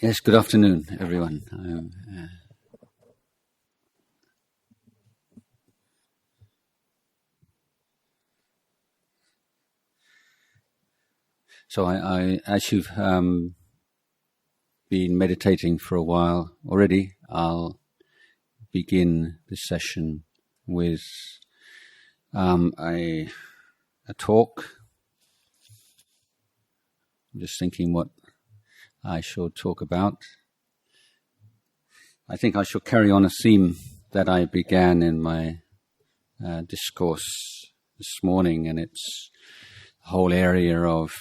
Yes, good afternoon, everyone. So I as you've been meditating for a while already, I'll begin this session with a talk. I'm just thinking what I shall talk about. I think I shall carry on a theme that I began in my discourse this morning, and it's the whole area of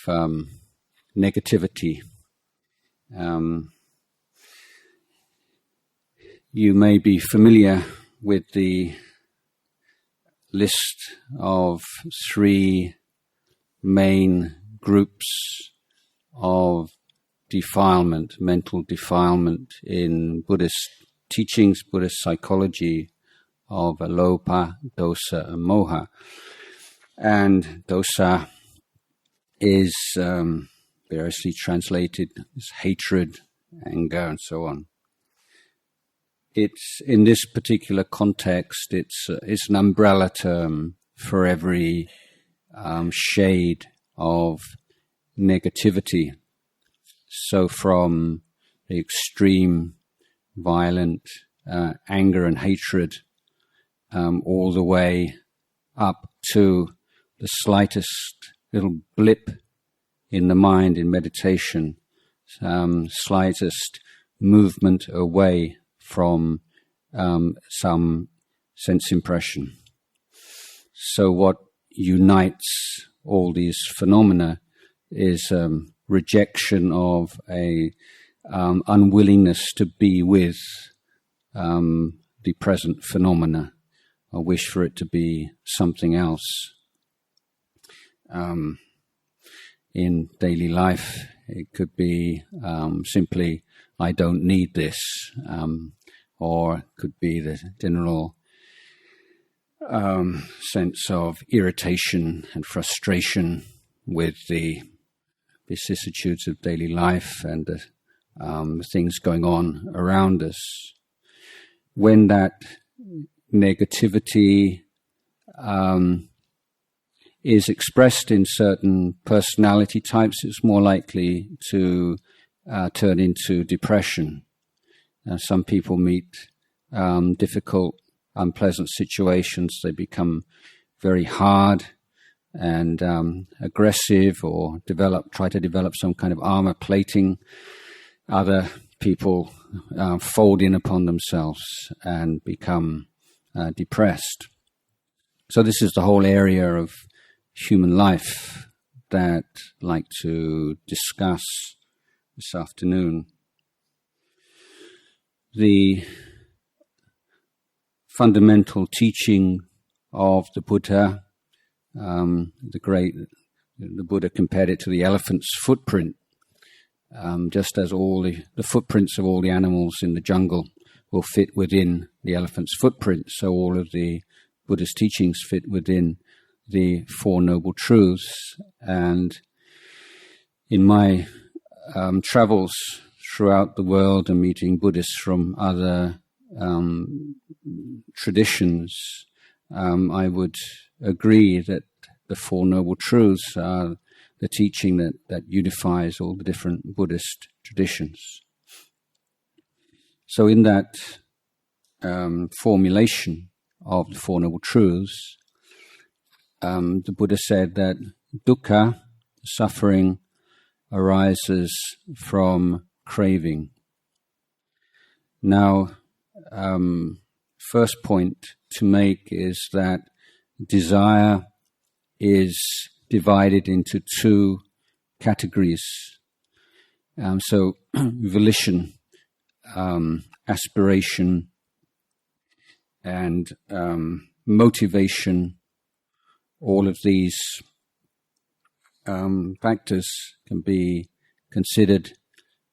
negativity. You may be familiar with the list of 3 main groups of defilement, mental defilement in Buddhist teachings, Buddhist psychology of alopa, dosa, and moha. And dosa is variously translated as hatred, anger, and so on. It's in this particular context, it's an umbrella term for every shade of negativity. So from the extreme violent anger and hatred all the way up to the slightest little blip in the mind in meditation, slightest movement away from some sense impression. So what unites all these phenomena is rejection of a unwillingness to be with the present phenomena, a wish for it to be something else. In daily life, it could be simply, I don't need this, or it could be the general sense of irritation and frustration with the vicissitudes of daily life and the things going on around us. When that negativity is expressed in certain personality types, it's more likely to turn into depression. Some people meet difficult, unpleasant situations. They become very hard and aggressive, or try to develop some kind of armor plating. Other people fold in upon themselves and become depressed. So this is the whole area of human life that I'd like to discuss this afternoon. The fundamental teaching of the Buddha, the Buddha compared it to the elephant's footprint. Just as all the footprints of all the animals in the jungle will fit within the elephant's footprint, so all of the Buddha's teachings fit within the Four Noble Truths. And in my travels throughout the world and meeting Buddhists from other traditions, I would agree that the Four Noble Truths are the teaching that unifies all the different Buddhist traditions. So in that formulation of the Four Noble Truths, the Buddha said that dukkha, suffering, arises from craving. Now, first point to make is that desire is divided into 2 categories. So volition, aspiration, and motivation, all of these factors can be considered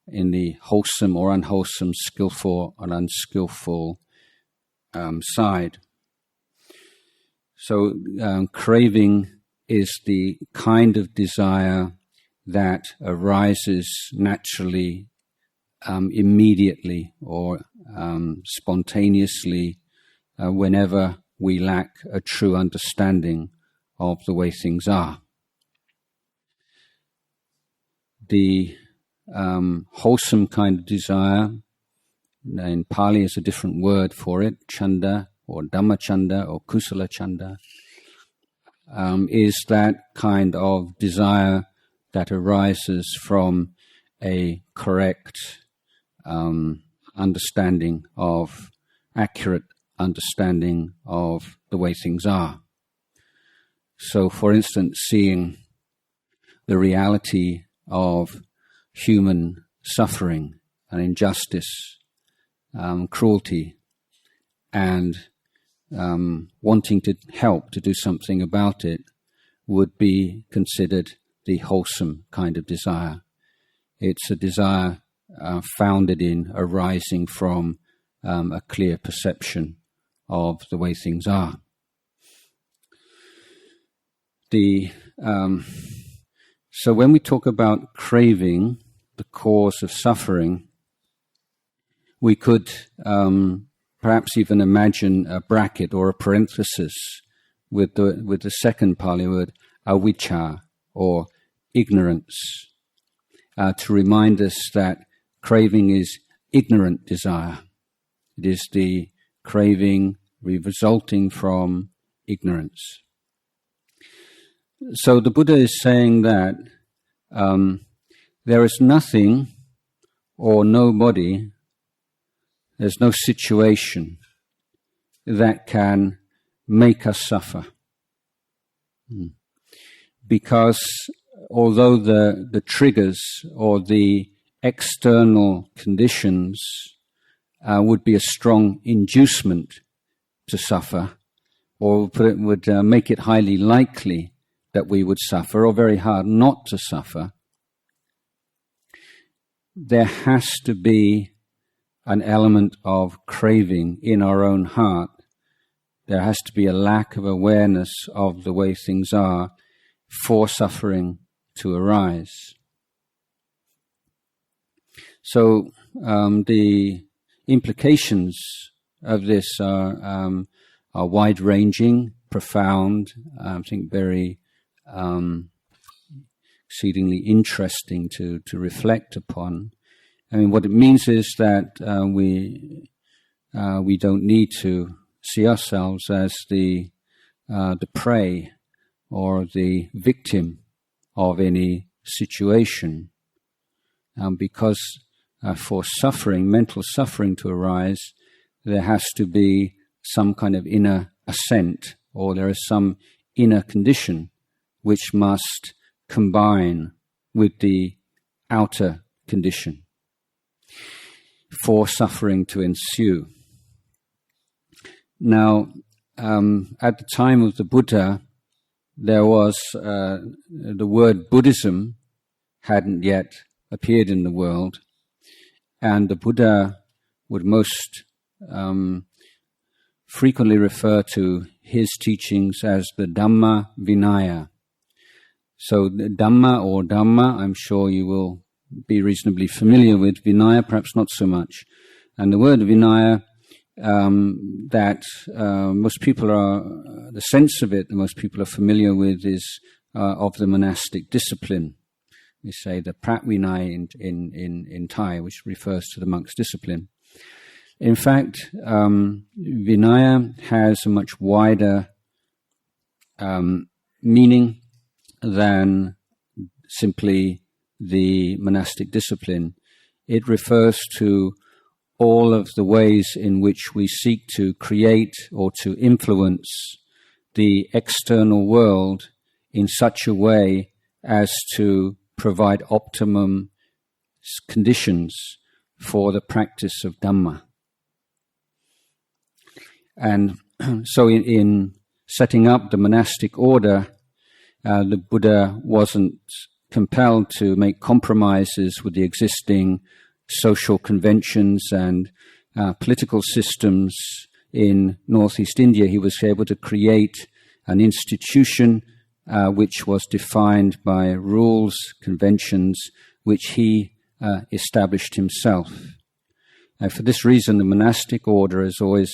in the wholesome or unwholesome, skillful or unskillful side. So craving is the kind of desire that arises naturally immediately or spontaneously whenever we lack a true understanding of the way things are. The wholesome kind of desire, in Pali is a different word for it, chanda or Dhamma chanda or kusala chanda, is that kind of desire that arises from a correct understanding of, accurate understanding of the way things are. So, for instance, seeing the reality of human suffering and injustice, cruelty, and wanting to help to do something about it would be considered the wholesome kind of desire. It's a desire founded in, arising from a clear perception of the way things are. So when we talk about craving, the cause of suffering, we could perhaps even imagine a bracket or a parenthesis with the second Pali word, avijja, or ignorance, to remind us that craving is ignorant desire. It is the craving resulting from ignorance. So the Buddha is saying that there is nothing or nobody, there's no situation that can make us suffer. Because although the triggers or the external conditions would be a strong inducement to suffer, or would make it highly likely that we would suffer, or very hard not to suffer, there has to be an element of craving in our own heart. There has to be a lack of awareness of the way things are for suffering to arise. So the implications of this are wide-ranging, profound, I think very exceedingly interesting to reflect upon. I mean, what it means is that we don't need to see ourselves as the prey or the victim of any situation, because for suffering, mental suffering to arise, there has to be some kind of inner assent, or there is some inner condition which must combine with the outer condition for suffering to ensue. Now, at the time of the Buddha, there was the word Buddhism hadn't yet appeared in the world, and the Buddha would most frequently refer to his teachings as the Dhamma Vinaya. So the Dhamma or Dhamma, I'm sure you will be reasonably familiar with. Vinaya, perhaps not so much. And the word Vinaya, that most people are, the sense of it that most people are familiar with is of the monastic discipline. We say the Prat Vinaya in Thai, which refers to the monk's discipline. In fact, Vinaya has a much wider meaning than simply the monastic discipline. It refers to all of the ways in which we seek to create or to influence the external world in such a way as to provide optimum conditions for the practice of Dhamma. And so in setting up the monastic order, the Buddha wasn't compelled to make compromises with the existing social conventions and political systems in northeast India. He was able to create an institution which was defined by rules, conventions, which he established himself. For this reason, the monastic order is always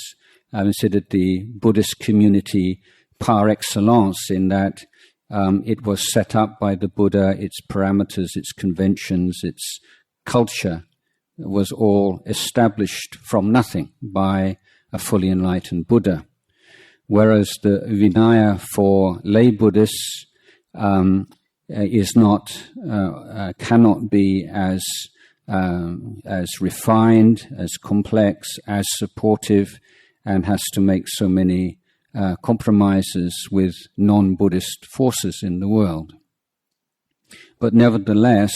considered the Buddhist community par excellence, in that it was set up by the Buddha, its parameters, its conventions, its culture was all established from nothing by a fully enlightened Buddha. Whereas the Vinaya for lay Buddhists is not, cannot be as refined, as complex, as supportive, and has to make so many compromises with non-Buddhist forces in the world. But nevertheless,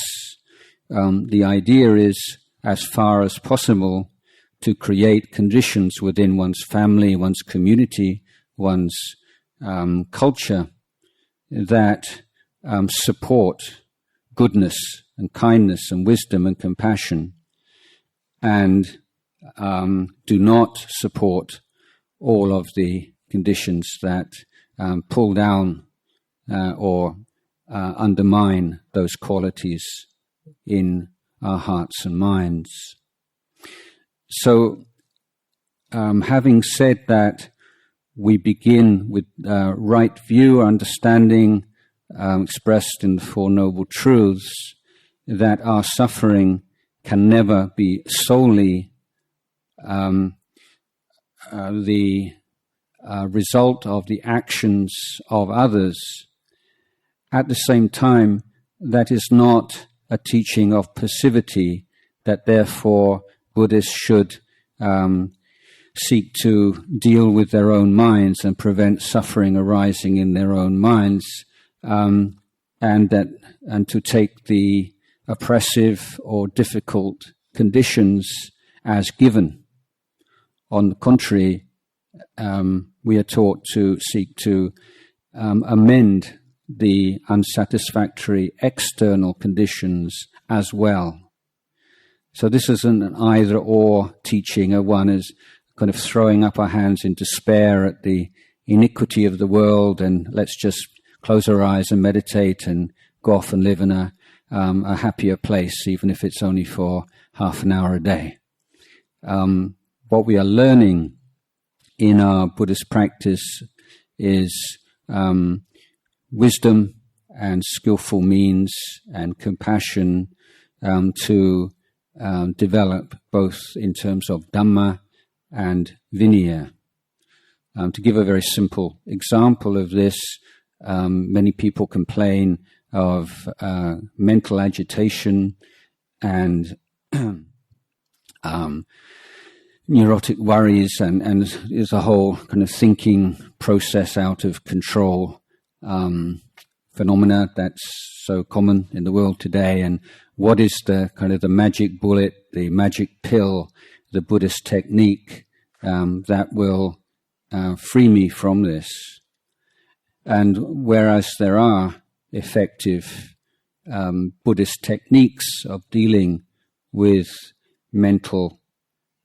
the idea is, as far as possible, to create conditions within one's family, one's community, one's culture that support goodness and kindness and wisdom and compassion, and do not support all of the conditions that pull down or undermine those qualities in our hearts and minds. So, having said that, we begin with right view, understanding expressed in the Four Noble Truths, that our suffering can never be solely the result of the actions of others. At the same time, that is not a teaching of passivity, that therefore Buddhists should seek to deal with their own minds and prevent suffering arising in their own minds, and to take the oppressive or difficult conditions as given. On the contrary, we are taught to seek to amend the unsatisfactory external conditions as well. So this isn't an either-or teaching, or one is kind of throwing up our hands in despair at the iniquity of the world and let's just close our eyes and meditate and go off and live in a happier place, even if it's only for half an hour a day. What we are learning in our Buddhist practice is wisdom and skillful means and compassion to develop both in terms of Dhamma and Vinaya. To give a very simple example of this, many people complain of mental agitation and neurotic worries, and there's a whole kind of thinking process out of control phenomena that's so common in the world today. And what is the kind of the magic bullet, the magic pill, the Buddhist technique that will free me from this? And whereas there are effective Buddhist techniques of dealing with mental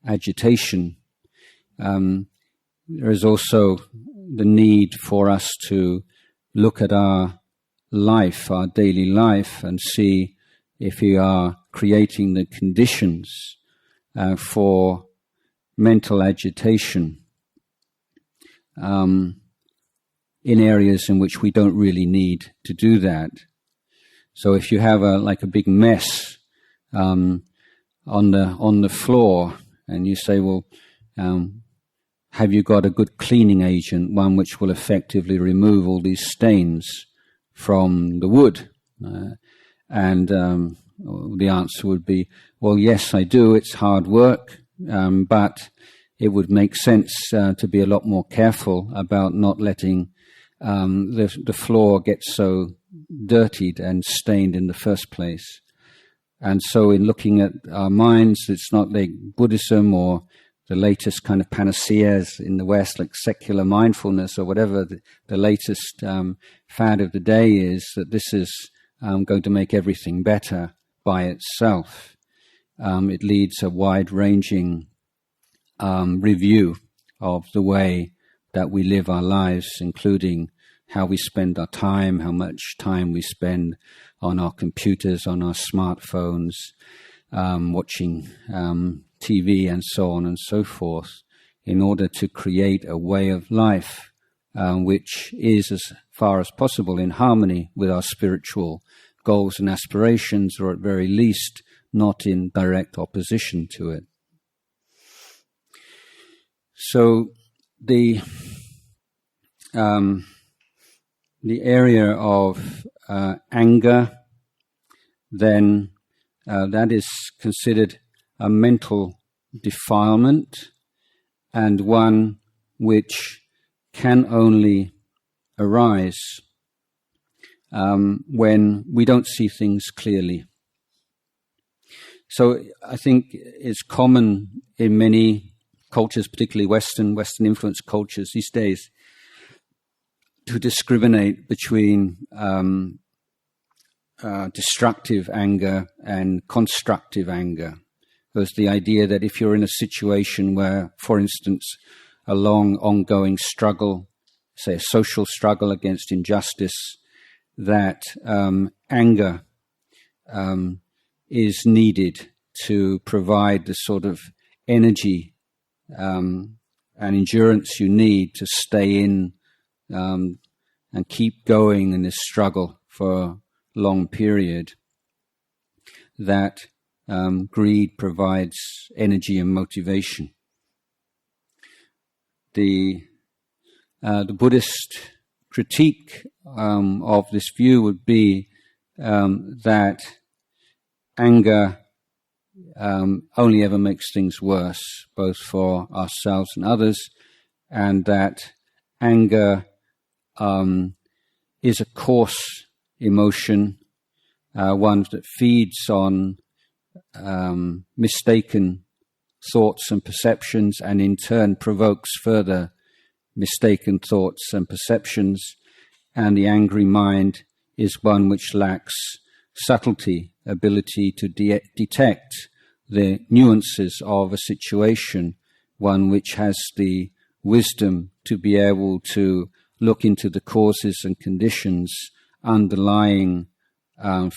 agitation, there is also the need for us to look at our life, our daily life, and see if we are creating the conditions for mental agitation in areas in which we don't really need to do that. So if you have a big mess on the floor, and you say, well, have you got a good cleaning agent, one which will effectively remove all these stains from the wood? And the answer would be, well, yes, I do. It's hard work, but it would make sense to be a lot more careful about not letting the floor get so dirtied and stained in the first place. And so in looking at our minds, it's not like Buddhism or the latest kind of panaceas in the West, like secular mindfulness or whatever the latest fad of the day is, that this is going to make everything better by itself. It leads a wide-ranging review of the way that we live our lives, including how we spend our time, how much time we spend on our computers, on our smartphones, watching TV and so on and so forth, in order to create a way of life which is, as far as possible, in harmony with our spiritual goals and aspirations, or at very least not in direct opposition to it. So the area of anger, then that is considered a mental defilement, and one which can only arise when we don't see things clearly. So I think it's common in many cultures, particularly Western influenced cultures these days, to discriminate between destructive anger and constructive anger. There's the idea that if you're in a situation where, for instance, a long ongoing struggle, say a social struggle against injustice, that anger is needed to provide the sort of energy and endurance you need to stay in and keep going in this struggle for a long period, that greed provides energy and motivation. The Buddhist critique of this view would be that anger only ever makes things worse, both for ourselves and others, and that anger is a coarse emotion, one that feeds on mistaken thoughts and perceptions, and in turn provokes further mistaken thoughts and perceptions, and the angry mind is one which lacks subtlety, ability to detect the nuances of a situation, one which has the wisdom to be able to look into the causes and conditions underlying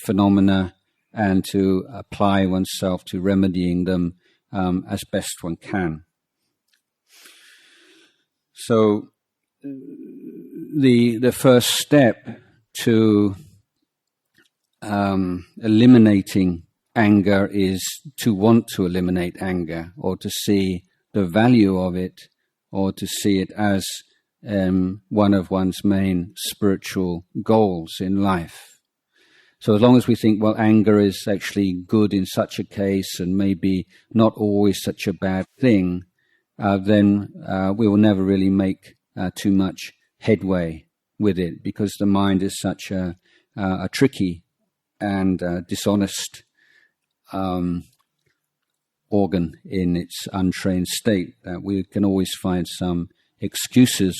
phenomena and to apply oneself to remedying them as best one can. So the first step to eliminating anger is to want to eliminate anger, or to see the value of it, or to see it as one of one's main spiritual goals in life. So as long as we think, well, anger is actually good in such a case and maybe not always such a bad thing, then we will never really make too much headway with it, because the mind is such a tricky and dishonest organ in its untrained state, that we can always find some excuses.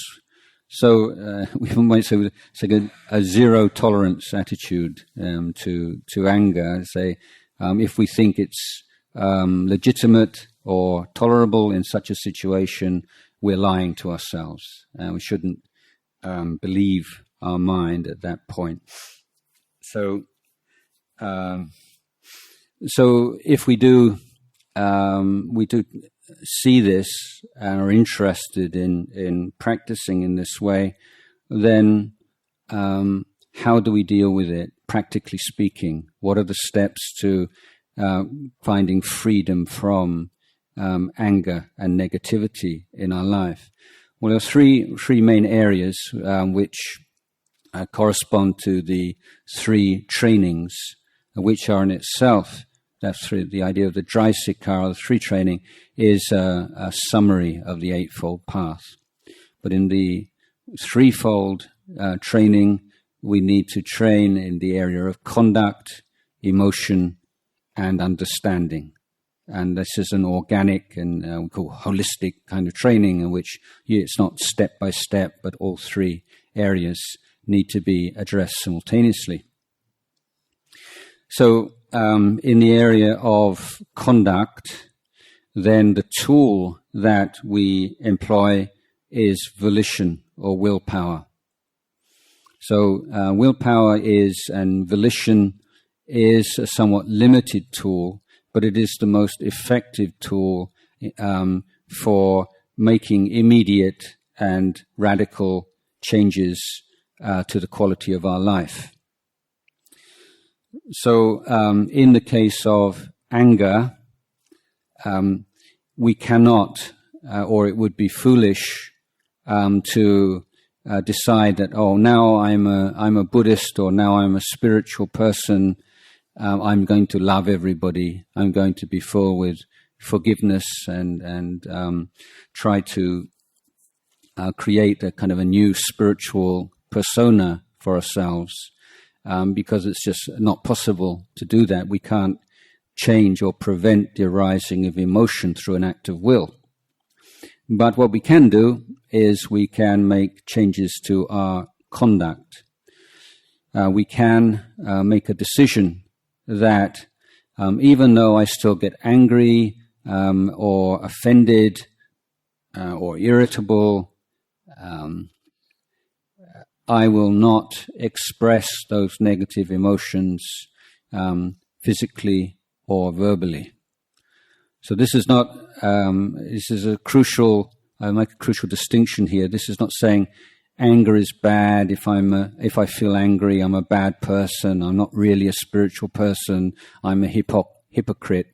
So we might say it's like a zero tolerance attitude to anger. Say if we think it's legitimate or tolerable in such a situation, we're lying to ourselves, and we shouldn't believe our mind at that point. So if we do see this and are interested in practicing in this way, then how do we deal with it, practically speaking? What are the steps to finding freedom from anger and negativity in our life? Well, there are three main areas which correspond to the three trainings, which are in itself, that's the idea of the Jayasaro, the three training, is a summary of the Eightfold Path. But in the threefold training, we need to train in the area of conduct, emotion, and understanding. And this is an organic and we call holistic kind of training, in which it's not step by step, but all three areas need to be addressed simultaneously. So in the area of conduct, then the tool that we employ is volition or willpower. So willpower is, and volition is, a somewhat limited tool, but it is the most effective tool for making immediate and radical changes to the quality of our life. So in the case of anger, we cannot, or it would be foolish to decide that, oh, now I'm a Buddhist, or now I'm a spiritual person, I'm going to love everybody, I'm going to be full with forgiveness and try to create a kind of a new spiritual persona for ourselves, because it's just not possible to do that. We can't change or prevent the arising of emotion through an act of will. But what we can do is we can make changes to our conduct. We can make a decision that even though I still get angry or offended or irritable, I will not express those negative emotions physically or verbally. So this is not, this is a crucial, I make a crucial distinction here. This is not saying anger is bad. If I feel angry, I'm a bad person. I'm not really a spiritual person. I'm a hypocrite.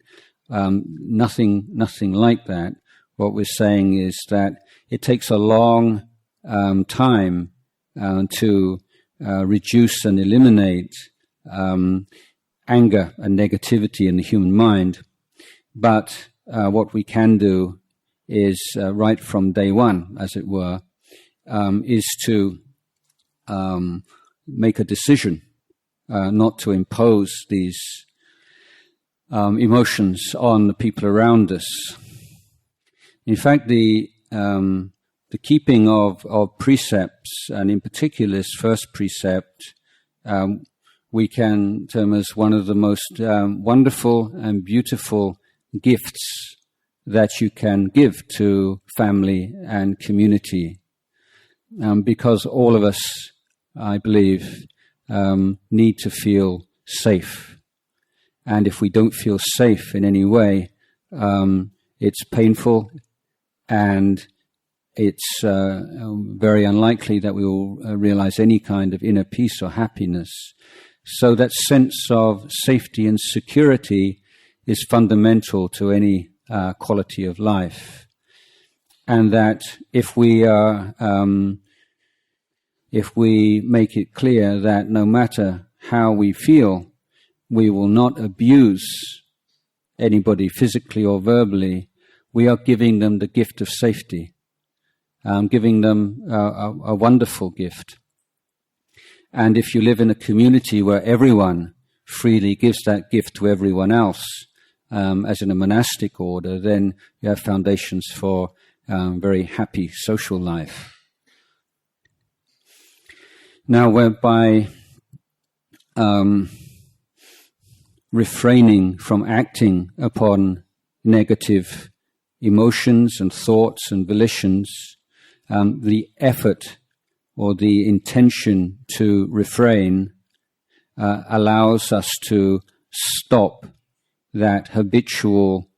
Nothing like that. What we're saying is that it takes a long time to reduce and eliminate anger and negativity in the human mind. But what we can do is, right from day one, as it were, is to make a decision not to impose these emotions on the people around us. In fact, the keeping of precepts, and in particular this first precept, we can term as one of the most wonderful and beautiful gifts that you can give to family and community, because all of us, I believe, need to feel safe. And if we don't feel safe in any way, it's painful, and it's very unlikely that we will realize any kind of inner peace or happiness. So that sense of safety and security is fundamental to any quality of life, and that if we make it clear that no matter how we feel, we will not abuse anybody physically or verbally, we are giving them the gift of safety, giving them a wonderful gift. And if you live in a community where everyone freely gives that gift to everyone else, as in a monastic order, then you have foundations for very happy social life. Now, whereby refraining from acting upon negative emotions and thoughts and volitions, the effort or the intention to refrain allows us to stop that habitual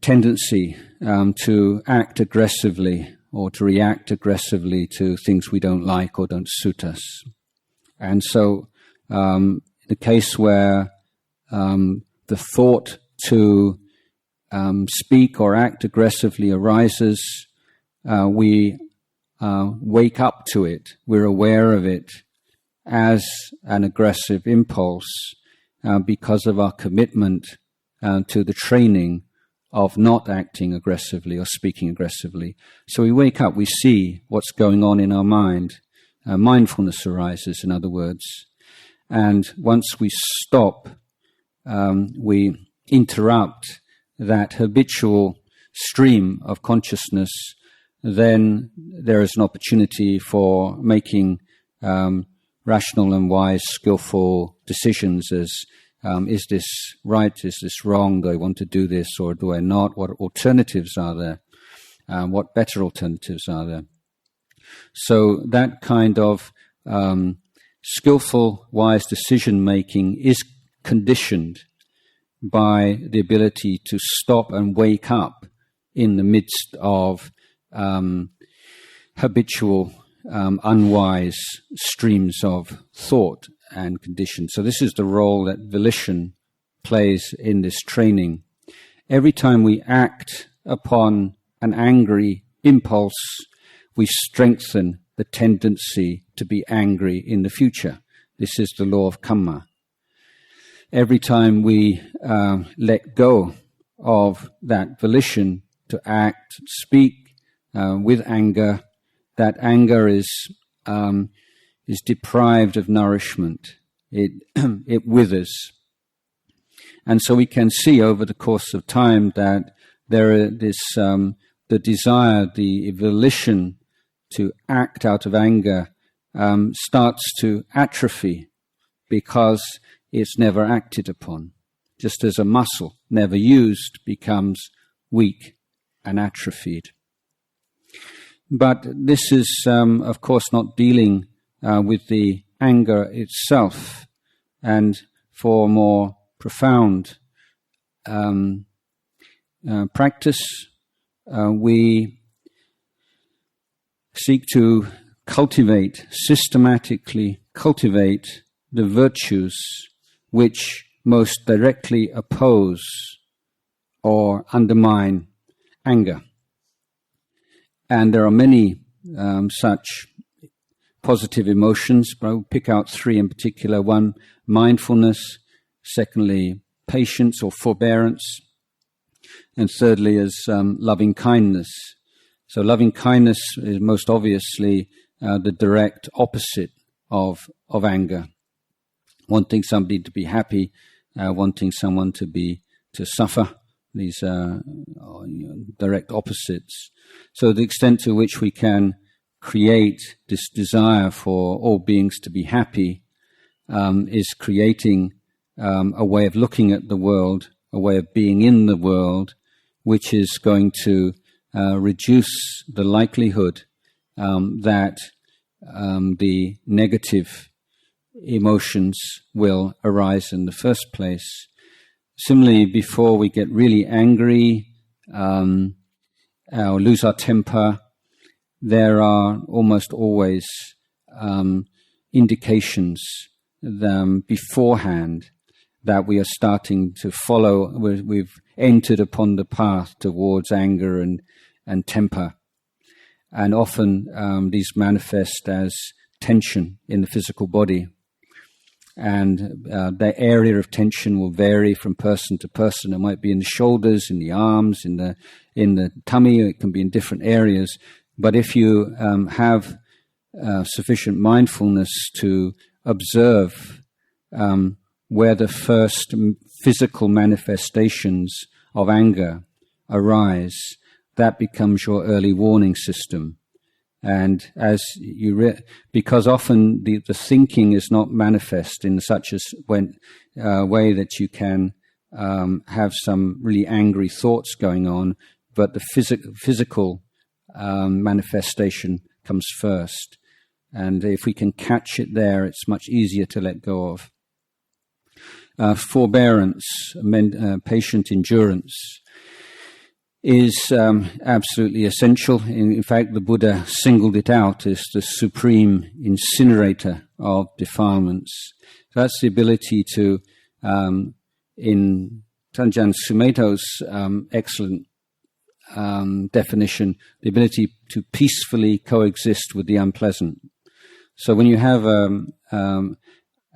tendency to act aggressively or to react aggressively to things we don't like or don't suit us. And so the case where the thought to speak or act aggressively arises, we wake up to it. We're aware of it as an aggressive impulse because of our commitment to the training of not acting aggressively or speaking aggressively. So we wake up, we see what's going on in our mind. Mindfulness arises, in other words. And once we stop, we interrupt that habitual stream of consciousness, then there is an opportunity for making rational and wise, skillful decisions as, is this right, is this wrong, do I want to do this or do I not, what alternatives are there, what better alternatives are there. So that kind of skillful, wise decision-making is conditioned by the ability to stop and wake up in the midst of habitual, unwise streams of thought and condition. So this is the role that volition plays in this training. Every time we act upon an angry impulse, we strengthen the tendency to be angry in the future. This is the law of karma. Every time we let go of that volition to act, speak with anger, that anger is deprived of nourishment. It withers. And so we can see over the course of time that the desire, the volition to act out of anger starts to atrophy because it's never acted upon. Just as a muscle never used becomes weak and atrophied. But this is, of course, not dealing with the anger itself. And for more profound practice, we seek to systematically cultivate the virtues which most directly oppose or undermine anger. And there are many such positive emotions, but I'll pick out three in particular. One, mindfulness. Secondly, patience or forbearance. And thirdly is loving kindness. So loving kindness is most obviously the direct opposite of anger. Wanting somebody to be happy, wanting someone to suffer. These are direct opposites. So the extent to which we can create this desire for all beings to be happy is creating a way of looking at the world, a way of being in the world, which is going to reduce the likelihood that the negative emotions will arise in the first place. Similarly, before we get really angry or lose our temper, there are almost always indications beforehand that we are starting to follow, we've entered upon the path towards anger and temper. And often these manifest as tension in the physical body. And the area of tension will vary from person to person. It might be in the shoulders, in the arms, in the tummy. It can be in different areas. But if you have sufficient mindfulness to observe where the first physical manifestations of anger arise, that becomes your early warning system. And as because often the thinking is not manifest in such a way that you can have some really angry thoughts going on, but the physical manifestation comes first. And if we can catch it there, it's much easier to let go of. Forbearance, patient endurance, is absolutely essential. In fact, the Buddha singled it out as the supreme incinerator of defilements. So that's the ability to, in Ajahn Sumedho's excellent definition, the ability to peacefully coexist with the unpleasant. So when you have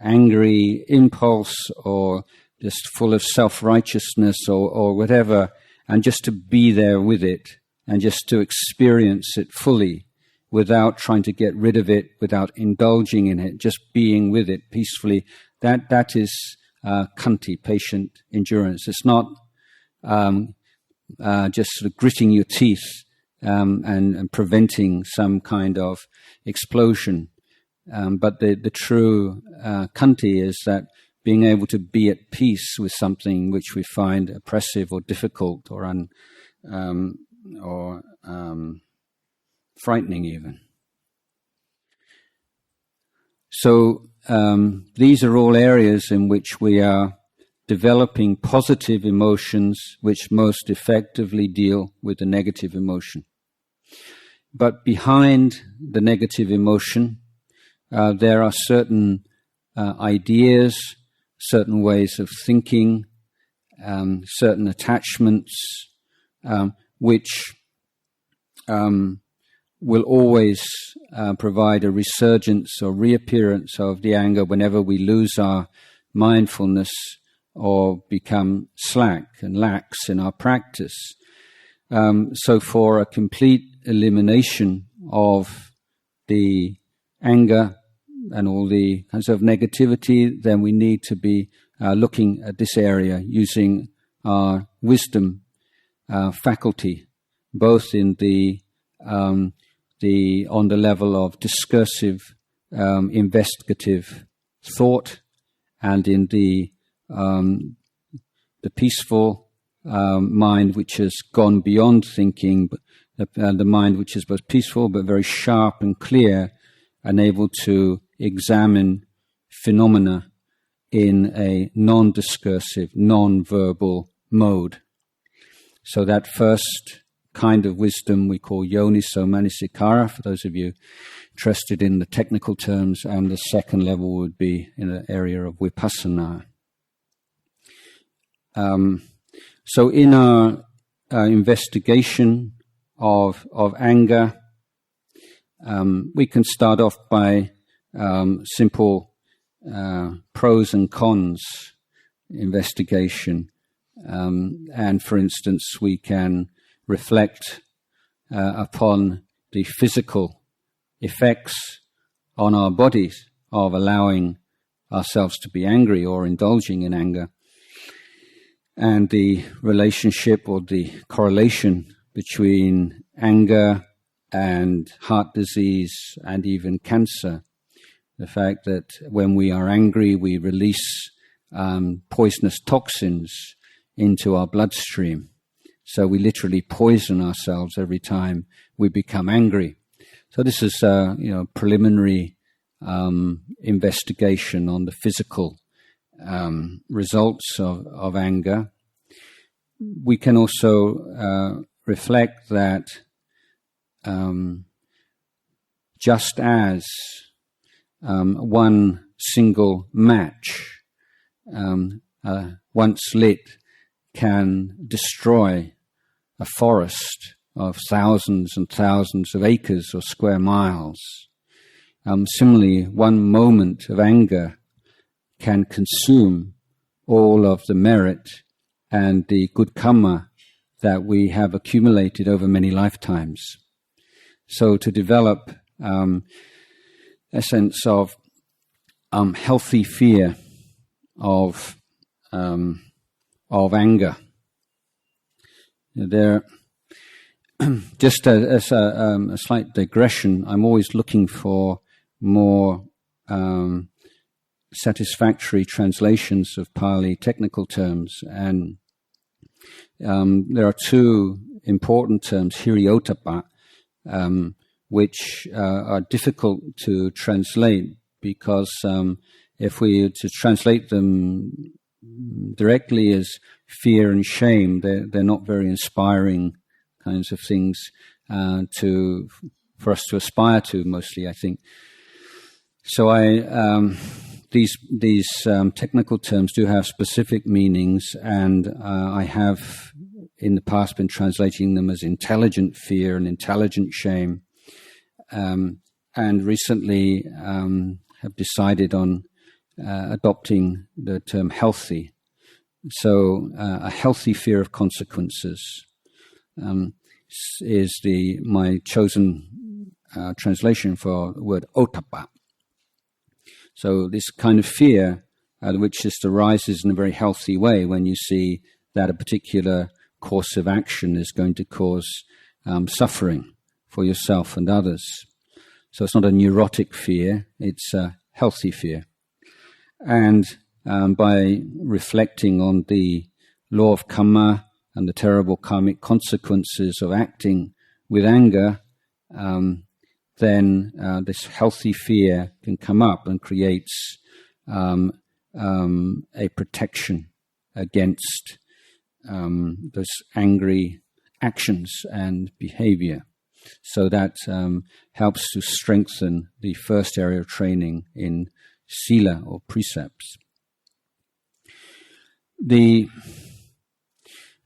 angry impulse or just full of self-righteousness or whatever, and just to be there with it and just to experience it fully without trying to get rid of it, without indulging in it, just being with it peacefully, that is khanti, patient endurance. It's not just sort of gritting your teeth and preventing some kind of explosion. But the true khanti is that being able to be at peace with something which we find oppressive or difficult or frightening even. So these are all areas in which we are developing positive emotions which most effectively deal with the negative emotion. But behind the negative emotion, there are certain ideas, certain ways of thinking, certain attachments, which will always provide a resurgence or reappearance of the anger whenever we lose our mindfulness or become slack and lax in our practice. So for a complete elimination of the anger and all the kinds of negativity, then we need to be looking at this area using our wisdom faculty, both in on the level of discursive, investigative thought, and in the peaceful mind which has gone beyond thinking, the mind which is both peaceful but very sharp and clear, and able to examine phenomena in a non-discursive, non-verbal mode. So that first kind of wisdom we call yoniso manasikara, for those of you interested in the technical terms, and the second level would be in the area of vipassana. So in our investigation of anger, we can start off by simple pros and cons investigation. And for instance, we can reflect upon the physical effects on our bodies of allowing ourselves to be angry or indulging in anger, and the relationship or the correlation between anger and heart disease and even cancer. The fact that when we are angry, we release poisonous toxins into our bloodstream. So we literally poison ourselves every time we become angry. So this is preliminary investigation on the physical results of anger. We can also reflect that just as one single match, once lit, can destroy a forest of thousands and thousands of acres or square miles. Similarly, one moment of anger can consume all of the merit and the good karma that we have accumulated over many lifetimes. So to develop a sense of healthy fear of anger. There, just as a slight digression, I'm always looking for more satisfactory translations of Pali technical terms, and there are two important terms, hiriotapa, which are difficult to translate because if we were to translate them directly as fear and shame, they're not very inspiring kinds of things for us to aspire to, mostly, I think. So these technical terms do have specific meanings, and I have in the past been translating them as intelligent fear and intelligent shame, and recently have decided on adopting the term healthy. So a healthy fear of consequences is my chosen translation for the word otapa. So this kind of fear, which just arises in a very healthy way when you see that a particular course of action is going to cause suffering for yourself and others. So it's not a neurotic fear, it's a healthy fear. And by reflecting on the law of karma and the terrible karmic consequences of acting with anger, then this healthy fear can come up and creates a protection against those angry actions and behavior. So that helps to strengthen the first area of training in sila or precepts. The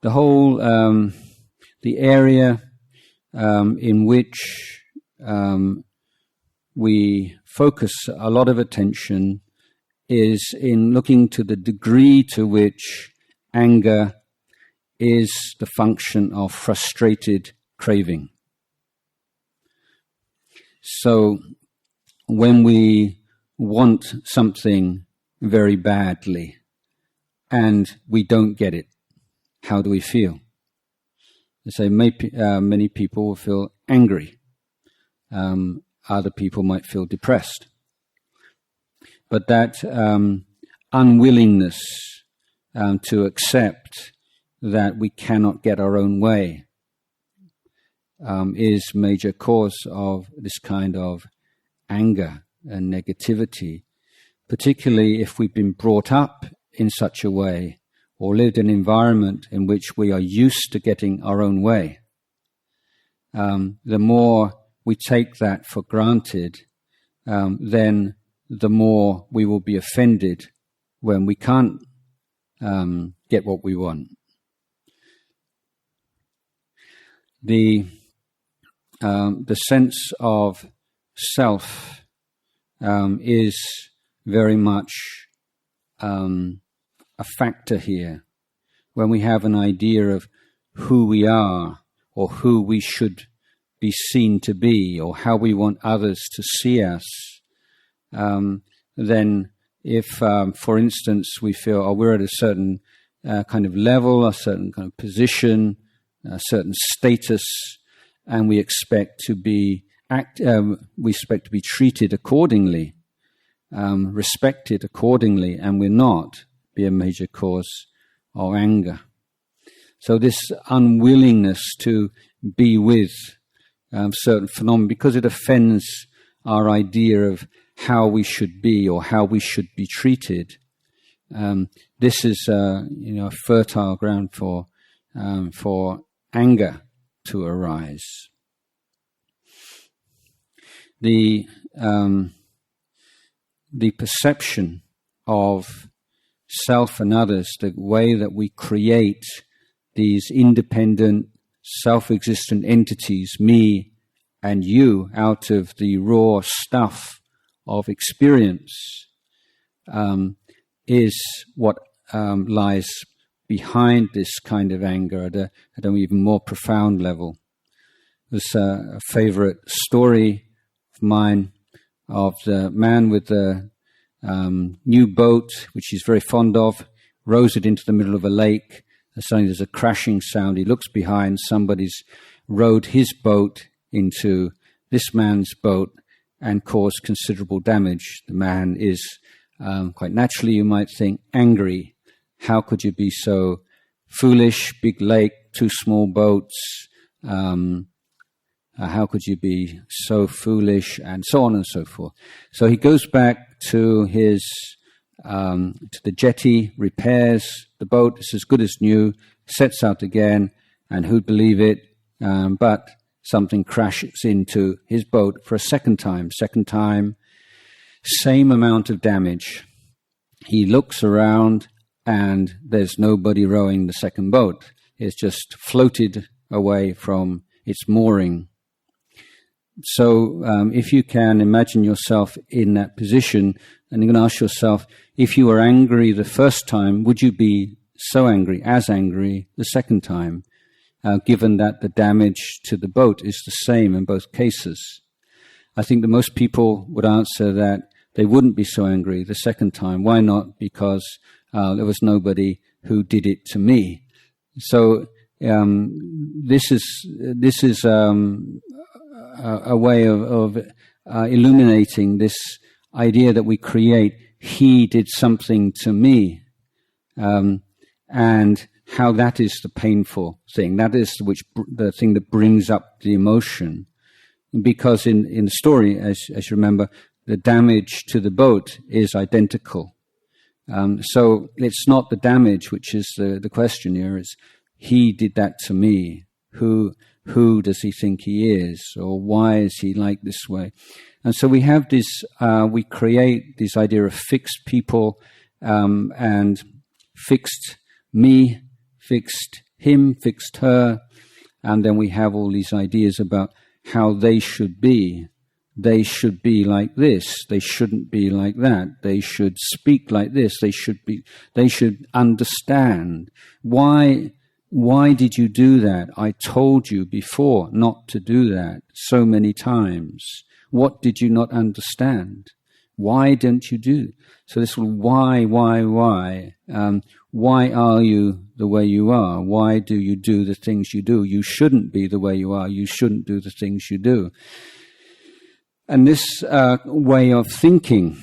whole the area in which we focus a lot of attention is in looking to the degree to which anger is the function of frustrated craving. So when we want something very badly and we don't get it, how do we feel? They say many people will feel angry. Other people might feel depressed. But that unwillingness to accept that we cannot get our own way is major cause of this kind of anger and negativity, particularly if we've been brought up in such a way or lived in an environment in which we are used to getting our own way. The more we take that for granted, then the more we will be offended when we can't get what we want. The sense of self is very much a factor here. When we have an idea of who we are or who we should be seen to be or how we want others to see us, then if, for instance, we feel we we're at a certain kind of level, a certain kind of position, a certain status, and we expect to be treated accordingly, respected accordingly, and we're not, be a major cause of anger. So this unwillingness to be with certain phenomena, because it offends our idea of how we should be or how we should be treated, this is a fertile ground for anger to arise. The perception of self and others, the way that we create these independent, self-existent entities, me and you, out of the raw stuff of experience, is what lies behind this kind of anger at an even more profound level. There's a favorite story of mine of the man with the new boat, which he's very fond of, rows it into the middle of a lake, and suddenly there's a crashing sound. He looks behind, somebody's rowed his boat into this man's boat and caused considerable damage. The man is, quite naturally you might think, angry. How could you be so foolish? Big lake, two small boats. How could you be so foolish? And so on and so forth. So he goes back to his to the jetty, repairs the boat. It's as good as new. Sets out again, and who'd believe it? But something crashes into his boat for a second time. Second time, same amount of damage. He looks around, and there's nobody rowing the second boat. It's just floated away from its mooring. So if you can imagine yourself in that position, and you're going to ask yourself, if you were angry the first time, would you be so angry, as angry, the second time, given that the damage to the boat is the same in both cases? I think that most people would answer that they wouldn't be so angry the second time. Why not? Because there was nobody who did it to me. So this is a way of illuminating this idea that we create. He did something to me, and how that is the painful thing. That is the thing that brings up the emotion. because in the story, as you remember, the damage to the boat is identical. So it's not the damage which is the question here. It's he did that to me. Who does he think he is, or why is he like this way? And so we have this. We create this idea of fixed people and fixed me, fixed him, fixed her, and then we have all these ideas about how they should be. They should be like this. They shouldn't be like that. They should speak like this. They should understand. Why did you do that? I told you before not to do that so many times. What did you not understand? Why don't you do? So this why? Why are you the way you are? Why do you do the things you do? You shouldn't be the way you are. You shouldn't do the things you do. And this way of thinking,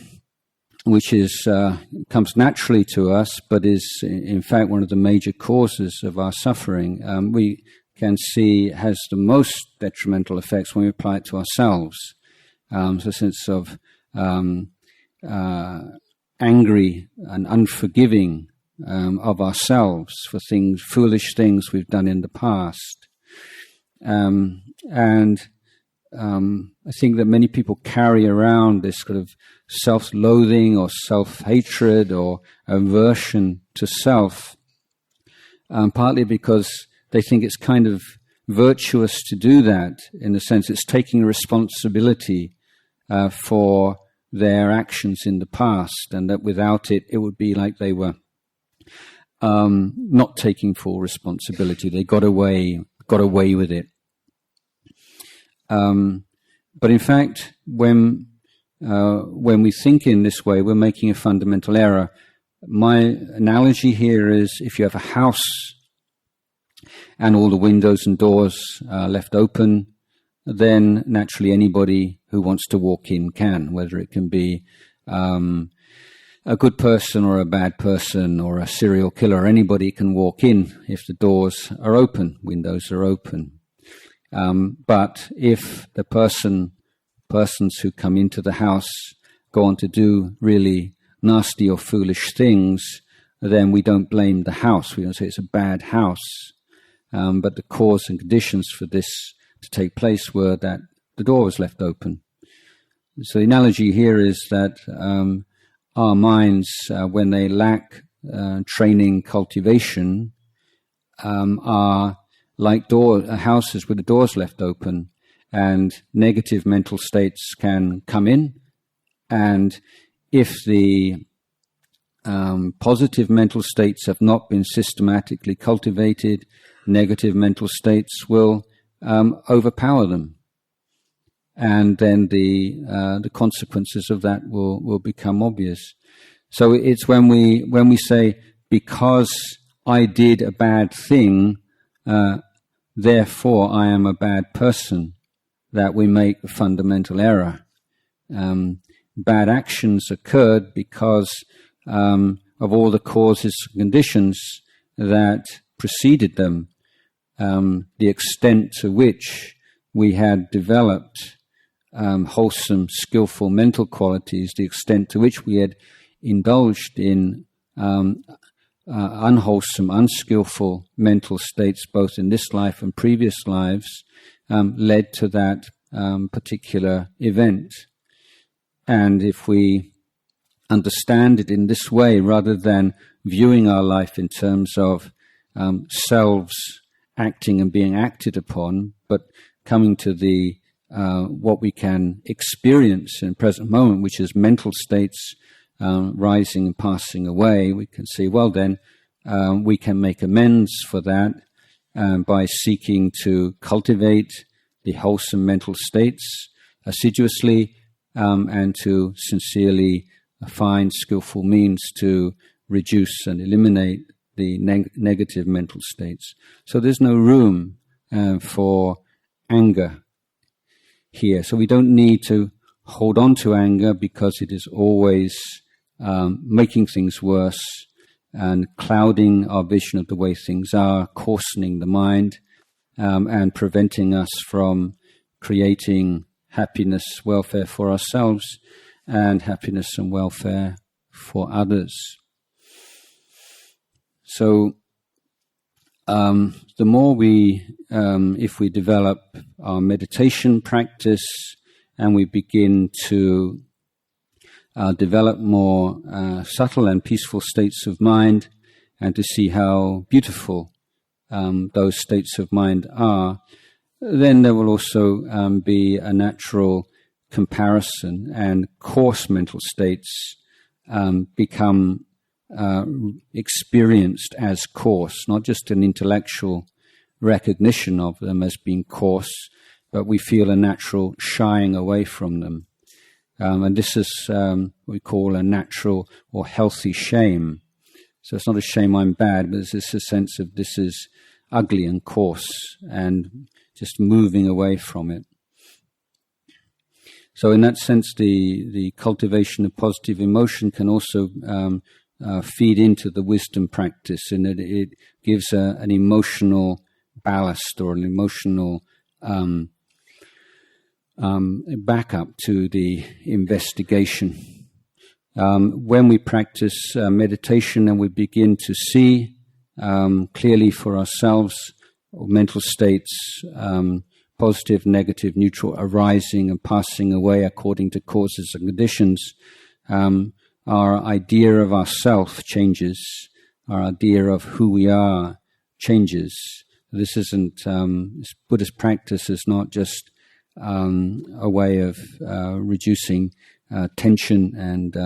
which is comes naturally to us, but is in fact one of the major causes of our suffering, we can see has the most detrimental effects when we apply it to ourselves. So a sense of angry and unforgiving of ourselves for foolish things we've done in the past. I think that many people carry around this sort of self-loathing or self-hatred or aversion to self, partly because they think it's kind of virtuous to do that, in the sense it's taking responsibility for their actions in the past, and that without it, it would be like they were not taking full responsibility. They got away with it. But in fact, when we think in this way, we're making a fundamental error. My analogy here is if you have a house and all the windows and doors are left open, then naturally anybody who wants to walk in can, whether it can be a good person or a bad person or a serial killer. Anybody can walk in if the doors are open, windows are open. But if the persons who come into the house go on to do really nasty or foolish things, then we don't blame the house. We don't say it's a bad house. But the cause and conditions for this to take place were that the door was left open. So the analogy here is that our minds, when they lack training, cultivation, are like houses with the doors left open, and negative mental states can come in. And if the positive mental states have not been systematically cultivated, negative mental states will overpower them. And then the consequences of that will become obvious. So it's when we say, because I did a bad thing, therefore I am a bad person, that we make a fundamental error. Bad actions occurred because of all the causes and conditions that preceded them, the extent to which we had developed wholesome, skillful mental qualities, the extent to which we had indulged in unwholesome, unskillful mental states, both in this life and previous lives, led to that particular event. And if we understand it in this way, rather than viewing our life in terms of selves acting and being acted upon, but coming to the what we can experience in the present moment, which is mental states rising and passing away, we can see, well then, we can make amends for that by seeking to cultivate the wholesome mental states assiduously and to sincerely find skillful means to reduce and eliminate the negative mental states. So there's no room for anger here. So we don't need to hold on to anger, because it is always making things worse and clouding our vision of the way things are, coarsening the mind, and preventing us from creating happiness, welfare for ourselves, and happiness and welfare for others. So the more if we develop our meditation practice and we begin to develop more subtle and peaceful states of mind, and to see how beautiful those states of mind are, then there will also be a natural comparison, and coarse mental states become experienced as coarse, not just an intellectual recognition of them as being coarse, but we feel a natural shying away from them. And this is what we call a natural or healthy shame. So it's not a shame I'm bad, but it's a sense of this is ugly and coarse, and just moving away from it. So in that sense, the cultivation of positive emotion can also feed into the wisdom practice, in that it gives an emotional ballast or an emotional backup to the investigation. When we practice meditation and we begin to see clearly for ourselves mental states, positive, negative, neutral, arising and passing away according to causes and conditions, our idea of ourself changes, our idea of who we are changes. This isn't, this Buddhist practice is not just a way of reducing tension and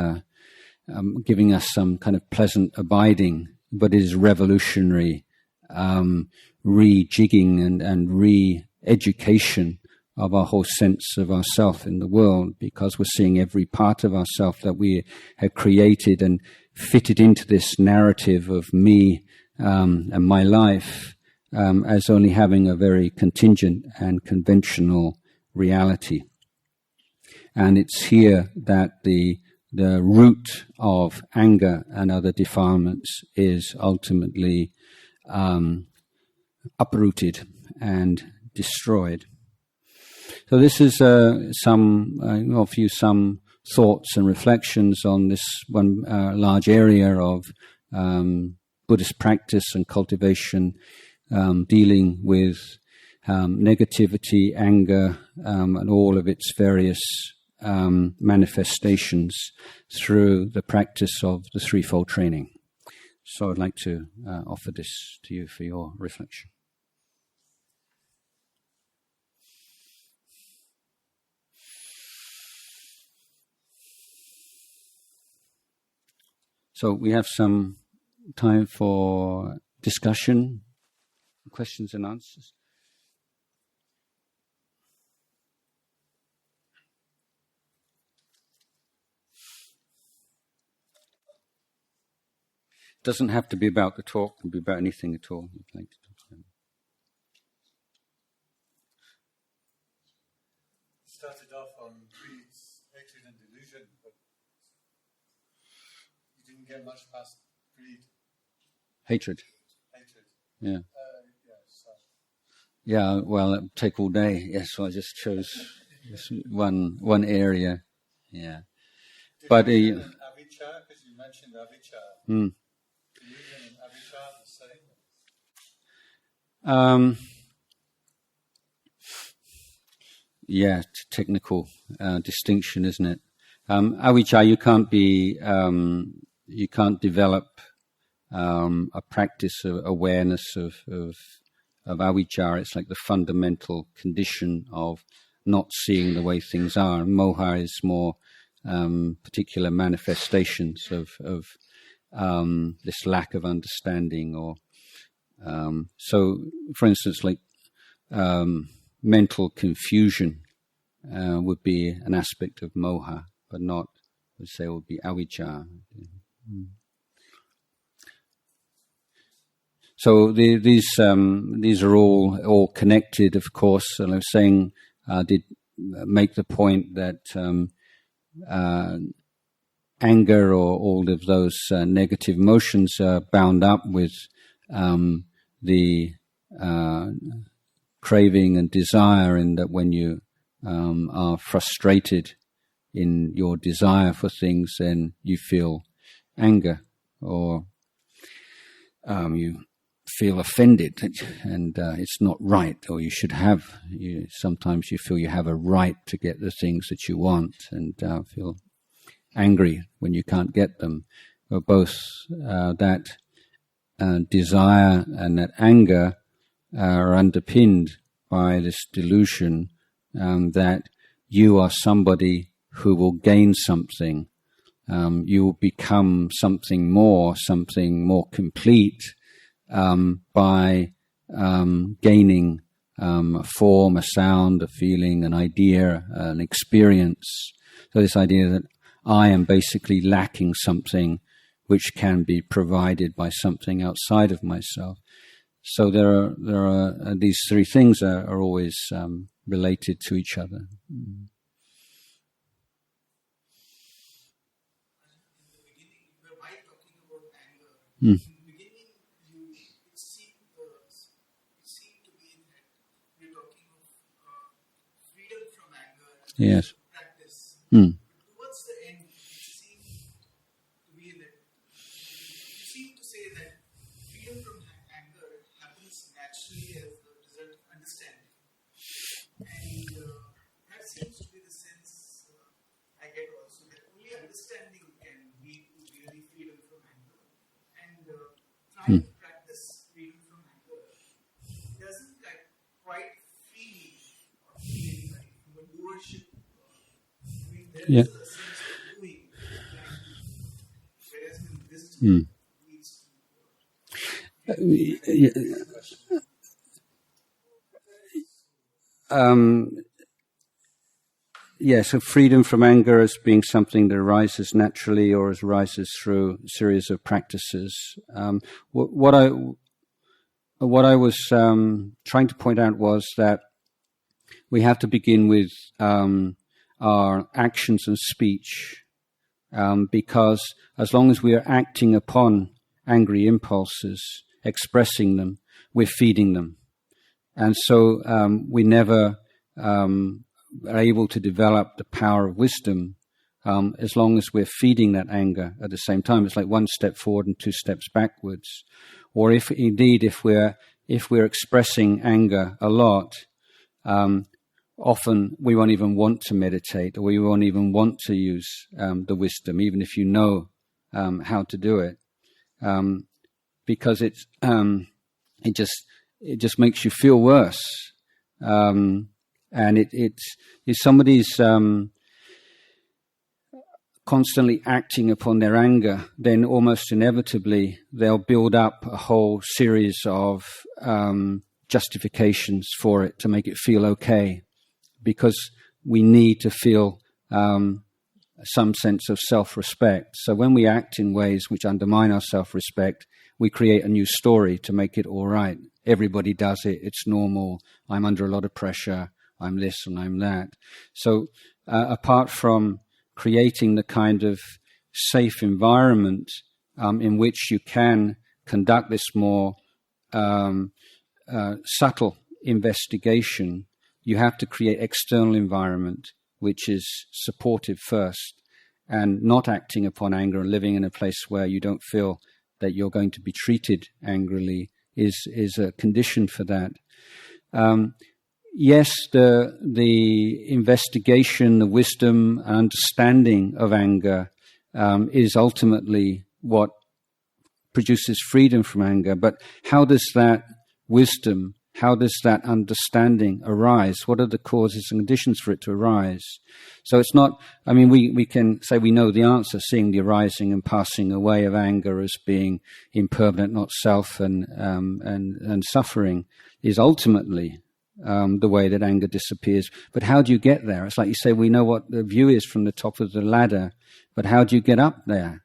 giving us some kind of pleasant abiding, but it is revolutionary rejigging and re-education of our whole sense of ourself in the world, because we're seeing every part of ourself that we have created and fitted into this narrative of me and my life as only having a very contingent and conventional reality. And it's here that the root of anger and other defilements is ultimately uprooted and destroyed. So this is some thoughts and reflections on this one large area of Buddhist practice and cultivation, dealing with negativity, anger, and all of its various manifestations through the practice of the threefold training. So I'd like to offer this to you for your reflection. So we have some time for discussion, questions and answers. It doesn't have to be about the talk, it can be about anything at all you'd like to talk about. Started off on greed, hatred and delusion, but you didn't get much past greed. Hatred. Yeah. So. Yeah, well, it'd take all day. Yes, so I just chose this one area. Yeah. But avijja, because you mentioned avijja. Delusion and avijja are the same? Yeah, technical distinction, isn't it? Avijja, you can't develop a practice of awareness of avijja. It's like the fundamental condition of not seeing the way things are. Moha is more particular manifestations of this lack of understanding, or so, for instance, like mental confusion would be an aspect of moha, but not, let's say, would be avijja. So these are all connected, of course. And I was saying, did make the point that anger or all of those negative emotions are bound up with the craving and desire, and that when you are frustrated in your desire for things, then you feel anger, or you feel offended, and it's not right, or you should have. Sometimes you feel you have a right to get the things that you want, and feel angry when you can't get them. Or both that desire and that anger are underpinned by this delusion that you are somebody who will gain something. You will become something more complete by gaining a form, a sound, a feeling, an idea, an experience. So this idea that I am basically lacking something which can be provided by something outside of myself. So there are these three things are always related to each other. In the beginning, it seemed to be that we're talking of freedom from anger and Yes. practice. Towards the end, it seemed to be that you seem to say that freedom from anger happens naturally as a result of understanding. And that seems to be the sense I get also, that only understanding can lead to really freedom from anger. And trying to practice freedom from anger doesn't quite free anybody from a doership. There is a sense of doing, whereas in wisdom leads to so freedom from anger as being something that arises naturally or arises through a series of practices. What I was trying to point out was that we have to begin with our actions and speech, because as long as we are acting upon angry impulses, expressing them, we're feeding them. And so we never are able to develop the power of wisdom as long as we're feeding that anger at the same time. It's like one step forward and two steps backwards. Or if we're expressing anger a lot, often we won't even want to meditate, or we won't even want to use the wisdom, even if you know how to do it, because it just makes you feel worse. And if somebody's constantly acting upon their anger, then almost inevitably they'll build up a whole series of justifications for it to make it feel okay, because we need to feel some sense of self-respect. So when we act in ways which undermine our self-respect, we create a new story to make it all right. Everybody does it. It's normal. I'm under a lot of pressure. I'm this and I'm that. So apart from creating the kind of safe environment in which you can conduct this more subtle investigation, you have to create external environment which is supportive first, and not acting upon anger and living in a place where you don't feel that you're going to be treated angrily is a condition for that. Yes, the investigation, the wisdom and understanding of anger is ultimately what produces freedom from anger. But how does that wisdom, how does that understanding arise? What are the causes and conditions for it to arise? So it's not, we can say we know the answer, seeing the arising and passing away of anger as being impermanent, not self, and suffering is ultimately the way that anger disappears. But how do you get there? It's like you say, we know what the view is from the top of the ladder, but how do you get up there?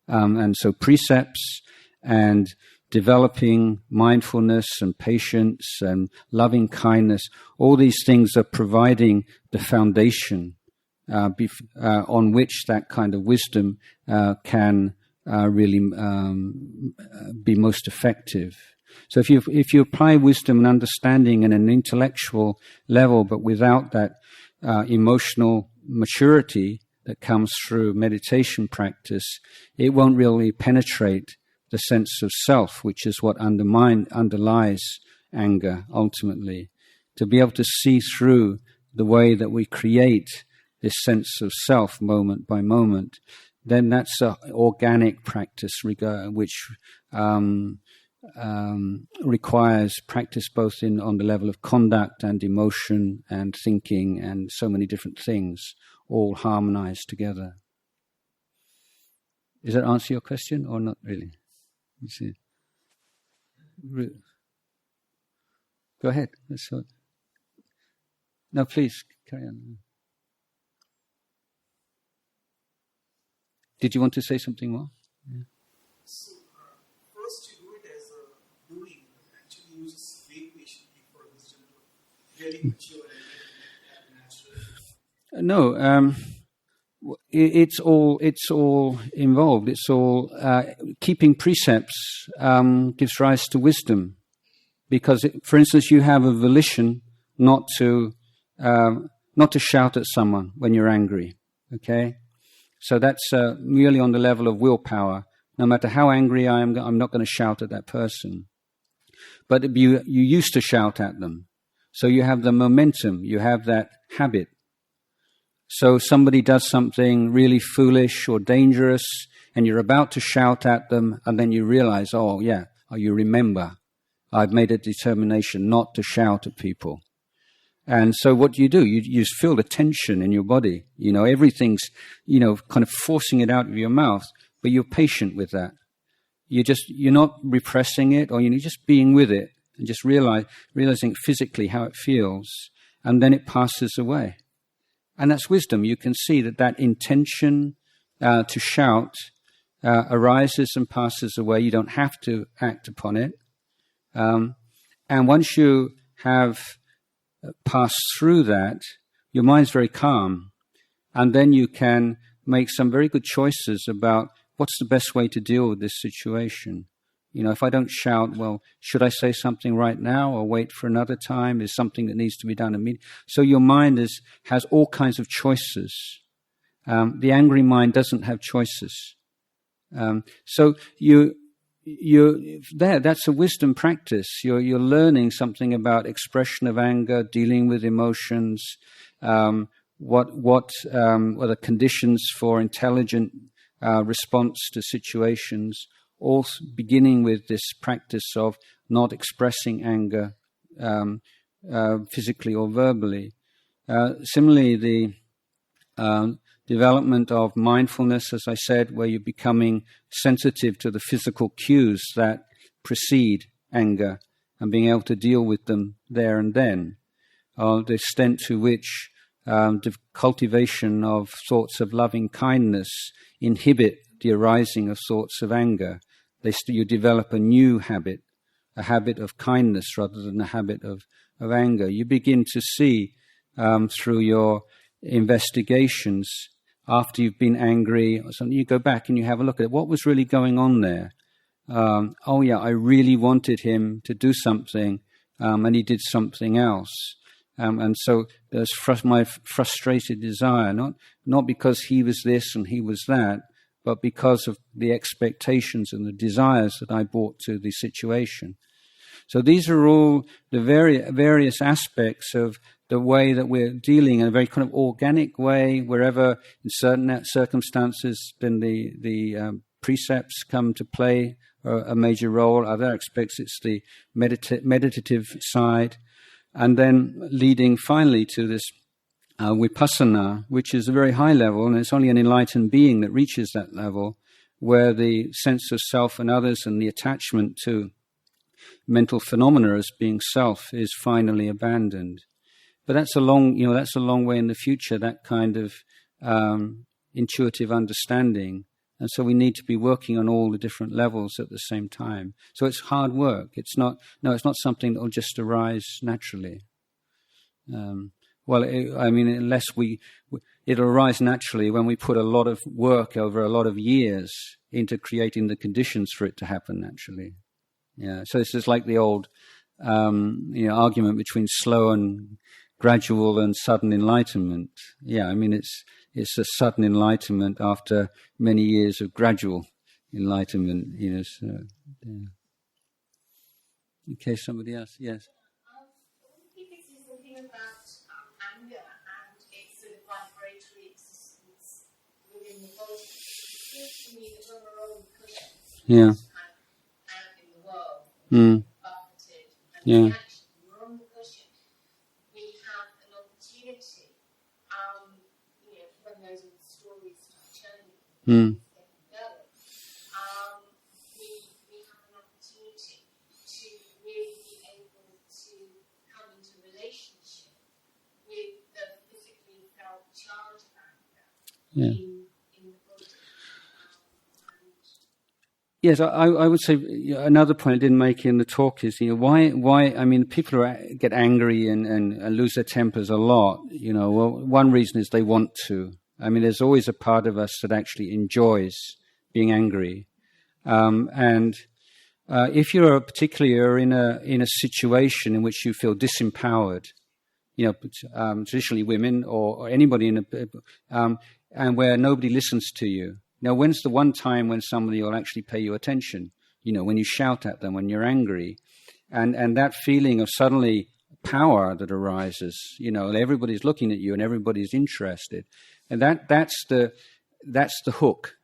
And so precepts and developing mindfulness and patience and loving kindness, all these things are providing the foundation on which that kind of wisdom can really be most effective. So if you apply wisdom and understanding in an intellectual level, but without that emotional maturity that comes through meditation practice, it won't really penetrate the sense of self, which is what underlies anger ultimately. To be able to see through the way that we create this sense of self moment by moment, then that's an organic practice which requires practice both on the level of conduct and emotion and thinking and so many different things, all harmonized together. Does that answer your question or not really? You see. Go ahead. No, please carry on. Did you want to say something more? Yeah. So, first you do it as a doing, actually you just wait patiently for wisdom to really mature and natural. No, it's all involved. It's all keeping precepts gives rise to wisdom, because, for instance, you have a volition not to shout at someone when you're angry. Okay. So that's merely on the level of willpower. No matter how angry I am, I'm not going to shout at that person. But you used to shout at them. So you have the momentum, you have that habit. So somebody does something really foolish or dangerous, and you're about to shout at them, and then you realize, you remember, I've made a determination not to shout at people. And so what do? You feel the tension in your body. Everything's, kind of forcing it out of your mouth, but you're patient with that. You're not repressing it, or you're just being with it and just realizing physically how it feels, and then it passes away. And that's wisdom. You can see that intention to shout arises and passes away. You don't have to act upon it. And once you have pass through that, your mind's very calm, and then you can make some very good choices about what's the best way to deal with this situation. If I don't shout, well, should I say something right now or wait for another time? Is something that needs to be done immediately? So your mind has all kinds of choices. The angry mind doesn't have choices. So that's a wisdom practice. You're learning something about expression of anger, dealing with emotions, what are the conditions for intelligent response to situations, all beginning with this practice of not expressing anger physically or verbally. Similarly, the development of mindfulness, as I said, where you're becoming sensitive to the physical cues that precede anger and being able to deal with them there and then. The extent to which the cultivation of thoughts of loving kindness inhibit the arising of thoughts of anger. You develop a new habit, a habit of kindness rather than a habit of anger. You begin to see through your investigations, after you've been angry or something, you go back and you have a look at it. What was really going on there? I really wanted him to do something, and he did something else. And so there's my frustrated desire, not because he was this and he was that, but because of the expectations and the desires that I brought to the situation. So these are all the various aspects of the way that we're dealing in a very kind of organic way, wherever in certain circumstances then the precepts come to play a major role. Other aspects, it's the meditative side. And then leading finally to this vipassana, which is a very high level, and it's only an enlightened being that reaches that level, where the sense of self and others and the attachment to mental phenomena as being self is finally abandoned. But that's a long way in the future, that kind of intuitive understanding. And so we need to be working on all the different levels at the same time. So it's hard work. It's not something that will just arise naturally. Unless it'll arise naturally when we put a lot of work over a lot of years into creating the conditions for it to happen naturally. Yeah. So it's just like the old, argument between slow and gradual and sudden enlightenment. Yeah, I mean it's a sudden enlightenment after many years of gradual enlightenment. So, yeah. Okay, somebody else, yes. I wonder if you could say something about anger and its sort of vibratory existence within the body. It seems to me that when we're on the cushion, Yeah. kind of out in the world, buffeted, and Yeah. reaction, we're on the cushion, we have an opportunity, when those stories start churning, getting going, we have an opportunity to really be able to come into relationship with the physically felt charge of anger in the body. Yes, I would say another point I didn't make in the talk is, why, I mean, people get angry and lose their tempers a lot, well, one reason is they want to. I mean, there's always a part of us that actually enjoys being angry. If you're particularly in a situation in which you feel disempowered, traditionally women or anybody and where nobody listens to you. Now, when's the one time when somebody will actually pay you attention? When you shout at them, when you're angry, and that feeling of suddenly power that arises. Everybody's looking at you and everybody's interested, and that's the hook.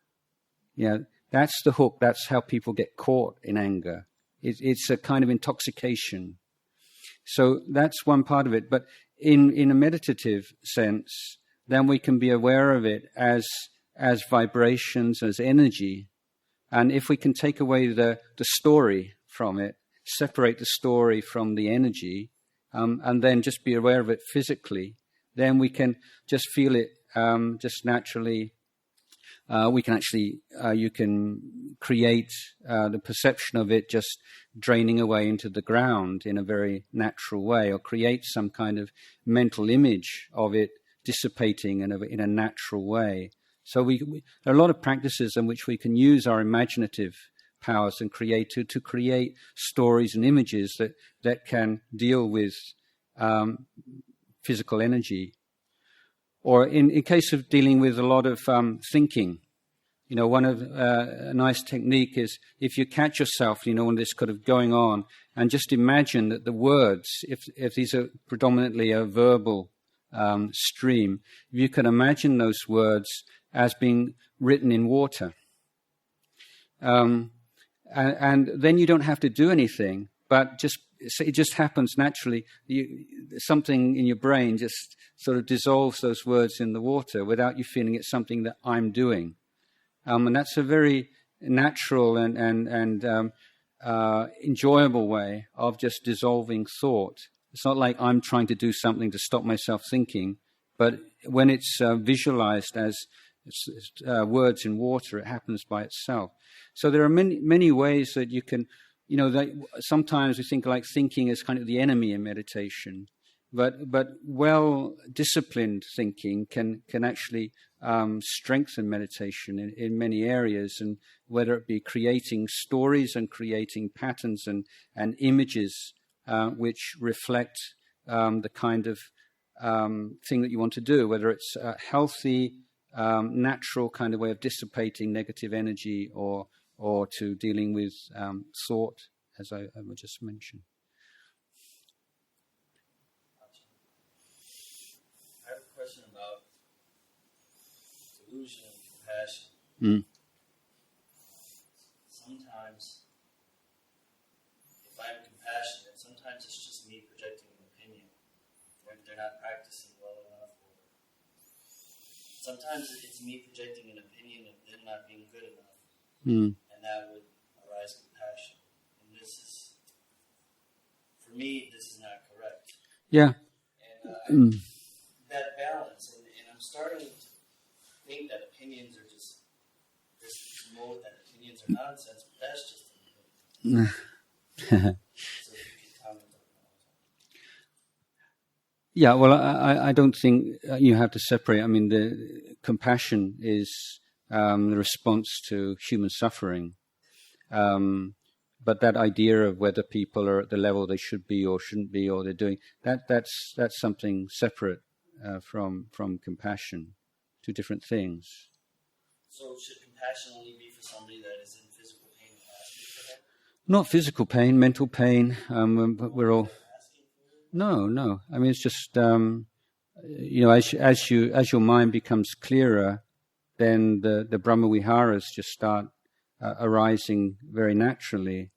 That's the hook. That's how people get caught in anger. It's a kind of intoxication. So that's one part of it. But in a meditative sense, then we can be aware of it as vibrations, as energy. And if we can take away the story from it, separate the story from the energy, and then just be aware of it physically, then we can just feel it just naturally. We can actually, you can create the perception of it just draining away into the ground in a very natural way, or create some kind of mental image of it dissipating in a natural way. So there are a lot of practices in which we can use our imaginative powers and to create stories and images that can deal with physical energy. Or in case of dealing with a lot of thinking, one of a nice technique is if you catch yourself, when this kind of going on, and just imagine that the words, if these are predominantly a verbal stream, if you can imagine those words as being written in water, and then you don't have to do anything, but it just happens naturally. Something in your brain just sort of dissolves those words in the water without you feeling it's something that I'm doing. And that's a very natural and enjoyable way of just dissolving thought. It's not like I'm trying to do something to stop myself thinking, but when it's visualized as words in water, it happens by itself. So there are many ways that you can, sometimes we think like thinking is kind of the enemy in meditation, but well-disciplined thinking can actually strengthen meditation in many areas, and whether it be creating stories and creating patterns and images which reflect the kind of thing that you want to do, whether it's a healthy, natural kind of way of dissipating negative energy or to dealing with thought, as I just mentioned. I have a question about delusion and compassion. Sometimes, if I'm compassionate, sometimes it's just me projecting an opinion, or if they're not practicing well enough, or sometimes it's me projecting an opinion of them not being good enough, and that would arise compassion. And this is, for me, this is not correct. Yeah. And that balance, and I'm starting to think that opinions are just this mode that opinions are nonsense, but that's just a mode. So if you could comment on that. Yeah, well, I don't think you have to separate. I mean, the compassion is the response to human suffering. but that idea of whether people are at the level they should be or shouldn't be, or they're doing that's something separate from compassion. Two different things. So should compassion only be for somebody that is in physical pain and asking for help? Not physical pain, mental pain. But we're all no. I mean, it's just as your mind becomes clearer, then the Brahma Viharas just start arising very naturally,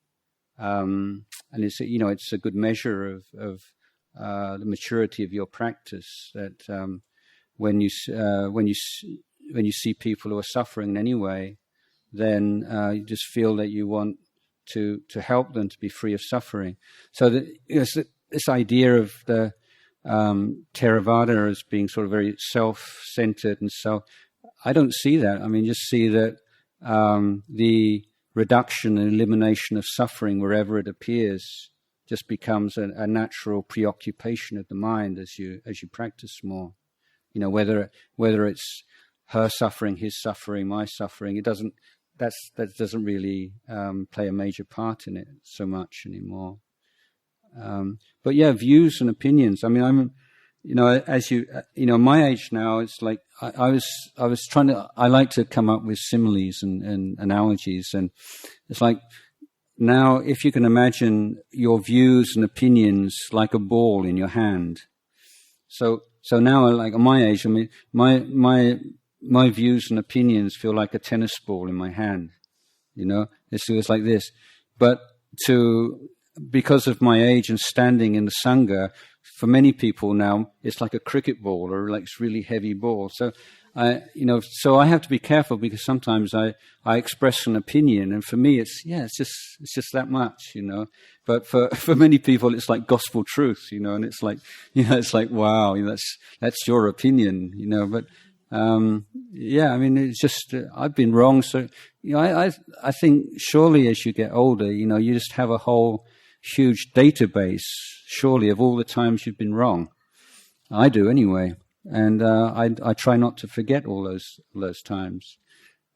and it's it's a good measure of the maturity of your practice. That when you see people who are suffering in any way, then you just feel that you want to help them to be free of suffering. So this idea of the Theravada as being sort of very self-centered and I don't see that. I mean, just see that the reduction and elimination of suffering wherever it appears just becomes a natural preoccupation of the mind as you practice more. Whether it's her suffering, his suffering, my suffering, that doesn't really play a major part in it so much anymore. But yeah, views and opinions. I mean, I'm, as my age now, it's like I was trying to. I like to come up with similes and analogies, and it's like now if you can imagine your views and opinions like a ball in your hand. So now, like at my age, I mean, my views and opinions feel like a tennis ball in my hand. It's like this. But because of my age and standing in the Sangha, for many people now, it's like a cricket ball or like it's really heavy ball. So I have to be careful because sometimes I express an opinion, and for me it's just that much, But for many people it's like gospel truth, and it's like, it's like, wow, that's your opinion, But I mean, it's just I've been wrong. So I think surely as you get older, you just have a whole huge database, surely, of all the times you've been wrong. I do anyway, and I try not to forget all those times.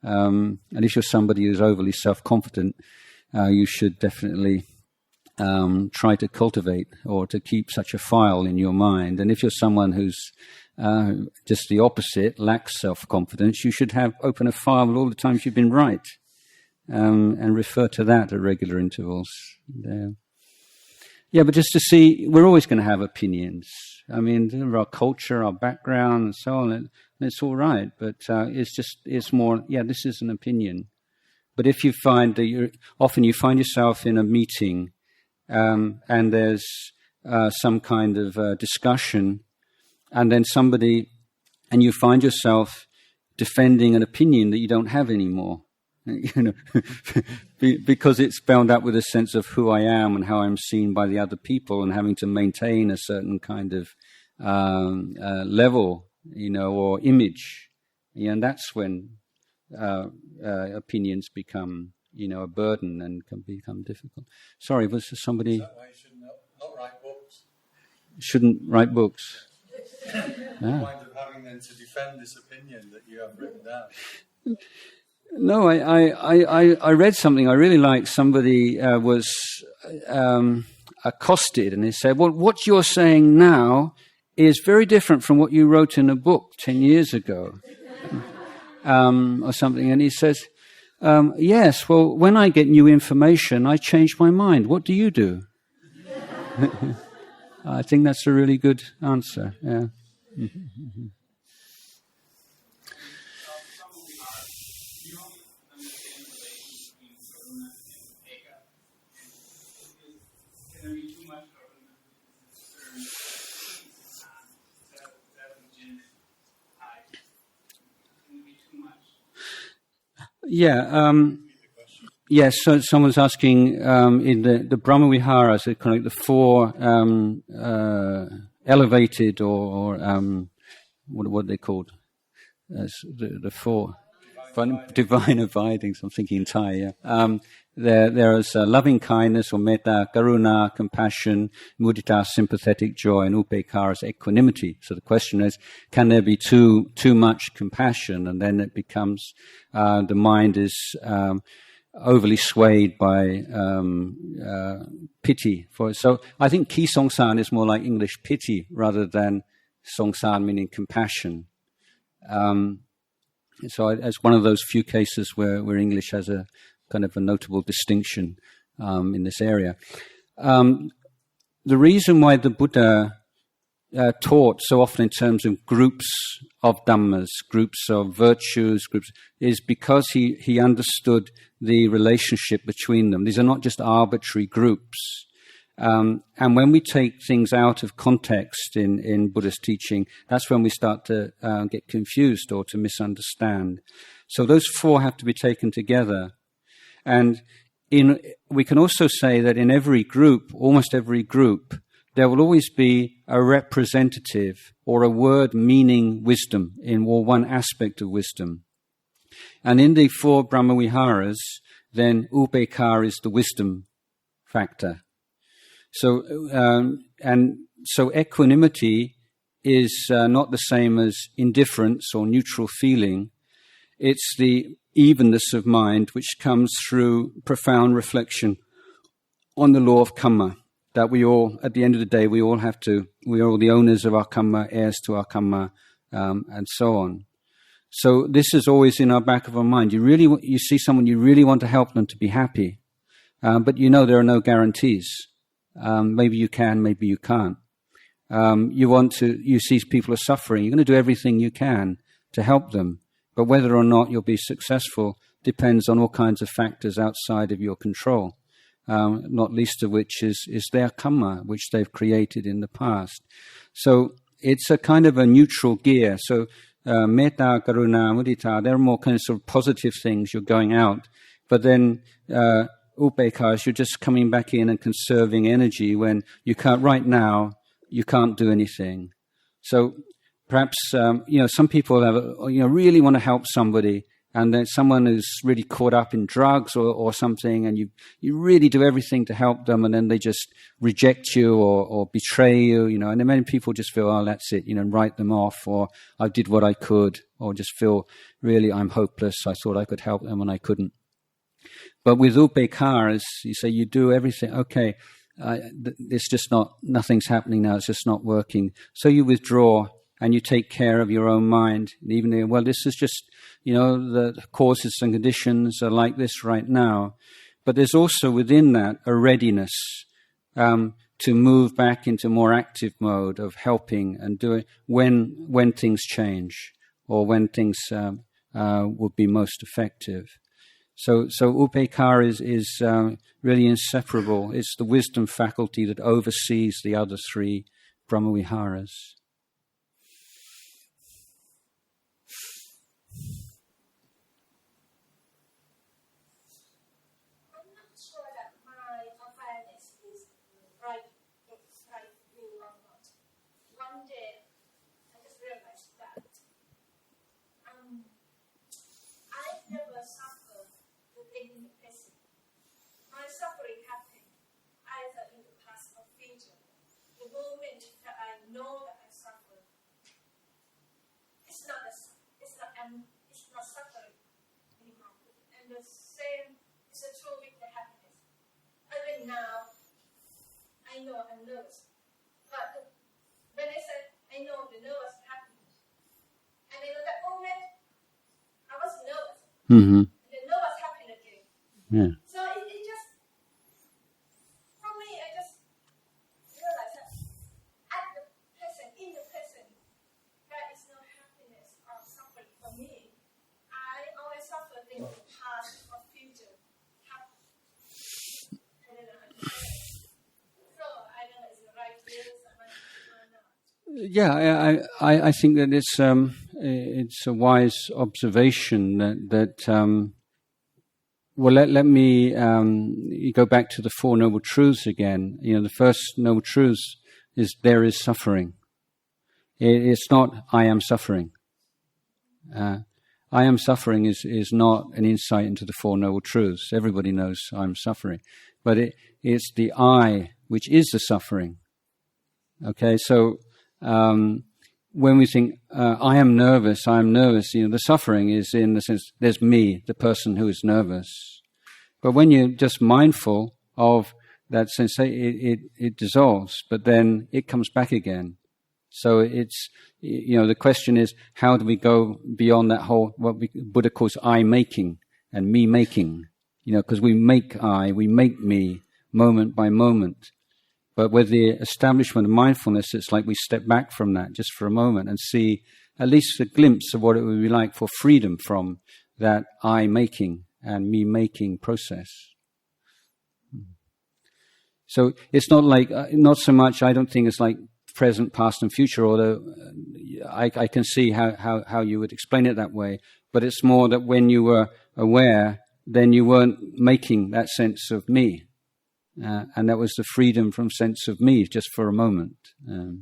And if you're somebody who's overly self-confident, you should definitely try to cultivate or to keep such a file in your mind. And if you're someone who's just the opposite, lacks self-confidence, you should open a file with all the times you've been right, and refer to that at regular intervals. Yeah, but just to see, we're always going to have opinions. I mean, our culture, our background, and so on, and it's all right. But it's more, this is an opinion. But if you find that often you find yourself in a meeting, and there's some kind of discussion, and then and you find yourself defending an opinion that you don't have anymore. Because it's bound up with a sense of who I am and how I'm seen by the other people, and having to maintain a certain kind of level, or image, and that's when opinions become, a burden and can become difficult. Sorry, was there somebody? Is that why you should not write books? Shouldn't write books. Wind up having then to defend this opinion that you have written down. No, I read something I really liked. Somebody was accosted, and they said, well, what you're saying now is very different from what you wrote in a book 10 years ago, or something. And he says, yes, well, when I get new information, I change my mind. What do you do? I think that's a really good answer, yeah. Yes, so someone's asking in the Brahma Viharas, kind of like the four elevated or what are they called? The four divine abidings. I'm thinking Thai. Yeah. There is loving kindness or metta, karuna, compassion, mudita, sympathetic joy, and upekkara is equanimity. So the question is, can there be too much compassion, and then it becomes the mind is overly swayed by pity for it. So I think ki songsan is more like English pity rather than songsan meaning compassion. So it's one of those few cases where English has a kind of a notable distinction in this area. The reason why the Buddha taught so often in terms of groups of dhammas, groups of virtues, is because he understood the relationship between them. These are not just arbitrary groups. And when we take things out of context in Buddhist teaching, that's when we start to get confused or to misunderstand. So those four have to be taken together. And we can also say that in every group, almost every group, there will always be a representative or a word meaning wisdom or one aspect of wisdom. And in the four Brahmaviharas, then upekkha is the wisdom factor. So, so equanimity is not the same as indifference or neutral feeling. It's the evenness of mind which comes through profound reflection on the law of karma. That we all, at the end of the day, we are all the owners of our karma, heirs to our karma, and so on. So this is always in our back of our mind. You see someone, you really want to help them to be happy, but you know there are no guarantees. Maybe you can, maybe you can't. You see people are suffering, you're going to do everything you can to help them, but whether or not you'll be successful depends on all kinds of factors outside of your control. Not least of which is their karma, which they've created in the past. So it's a kind of a neutral gear. So metta, karuna, mudita, they're more kind of sort of positive things. You're going out. But then upekkha, you're just coming back in and conserving energy when you can't, right now, you can't do anything. So perhaps, some people have, really want to help somebody, and then someone who's really caught up in drugs or something, and you really do everything to help them, and then they just reject you or betray you, and then many people just feel, oh, that's it, write them off, or I did what I could, or just feel, really, I'm hopeless, I thought I could help them and I couldn't. But with upekkha, as you say, you do everything, okay, it's just nothing's happening now, it's just not working. So you withdraw, and you take care of your own mind. And even though, well, this is just, the causes and conditions are like this right now. But there's also within that a readiness to move back into more active mode of helping and doing when things change or when things would be most effective. So upekkha is really inseparable. It's the wisdom faculty that oversees the other three Brahmaviharas. Now, I know I'm nervous. But when I said, I know the nervous happened. And in that moment, I was nervous. Mm-hmm. And the nervous happened again. Yeah. So it just, for me, I just realized that in the present, there is no happiness or suffering for me. I always suffer things in the past or future. Yeah, I think that it's a wise observation that well, let me go back to the Four Noble Truths again. The first Noble Truth is there is suffering. It's not I am suffering. I am suffering is not an insight into the Four Noble Truths. Everybody knows I'm suffering. But it's the I which is the suffering. Okay, so when we think, I am nervous, the suffering is in the sense, there's me, the person who is nervous. But when you're just mindful of that sensation, it dissolves, but then it comes back again. So it's, the question is, how do we go beyond that whole, what Buddha calls I-making and me-making? Because we make I, we make me, moment by moment. But with the establishment of mindfulness, it's like we step back from that just for a moment and see at least a glimpse of what it would be like for freedom from that I-making and me-making process. So it's not like, not so much, I don't think it's like present, past and future, although I can see how you would explain it that way. But it's more that when you were aware, then you weren't making that sense of me. And that was the freedom from sense of me just for a moment. Anyone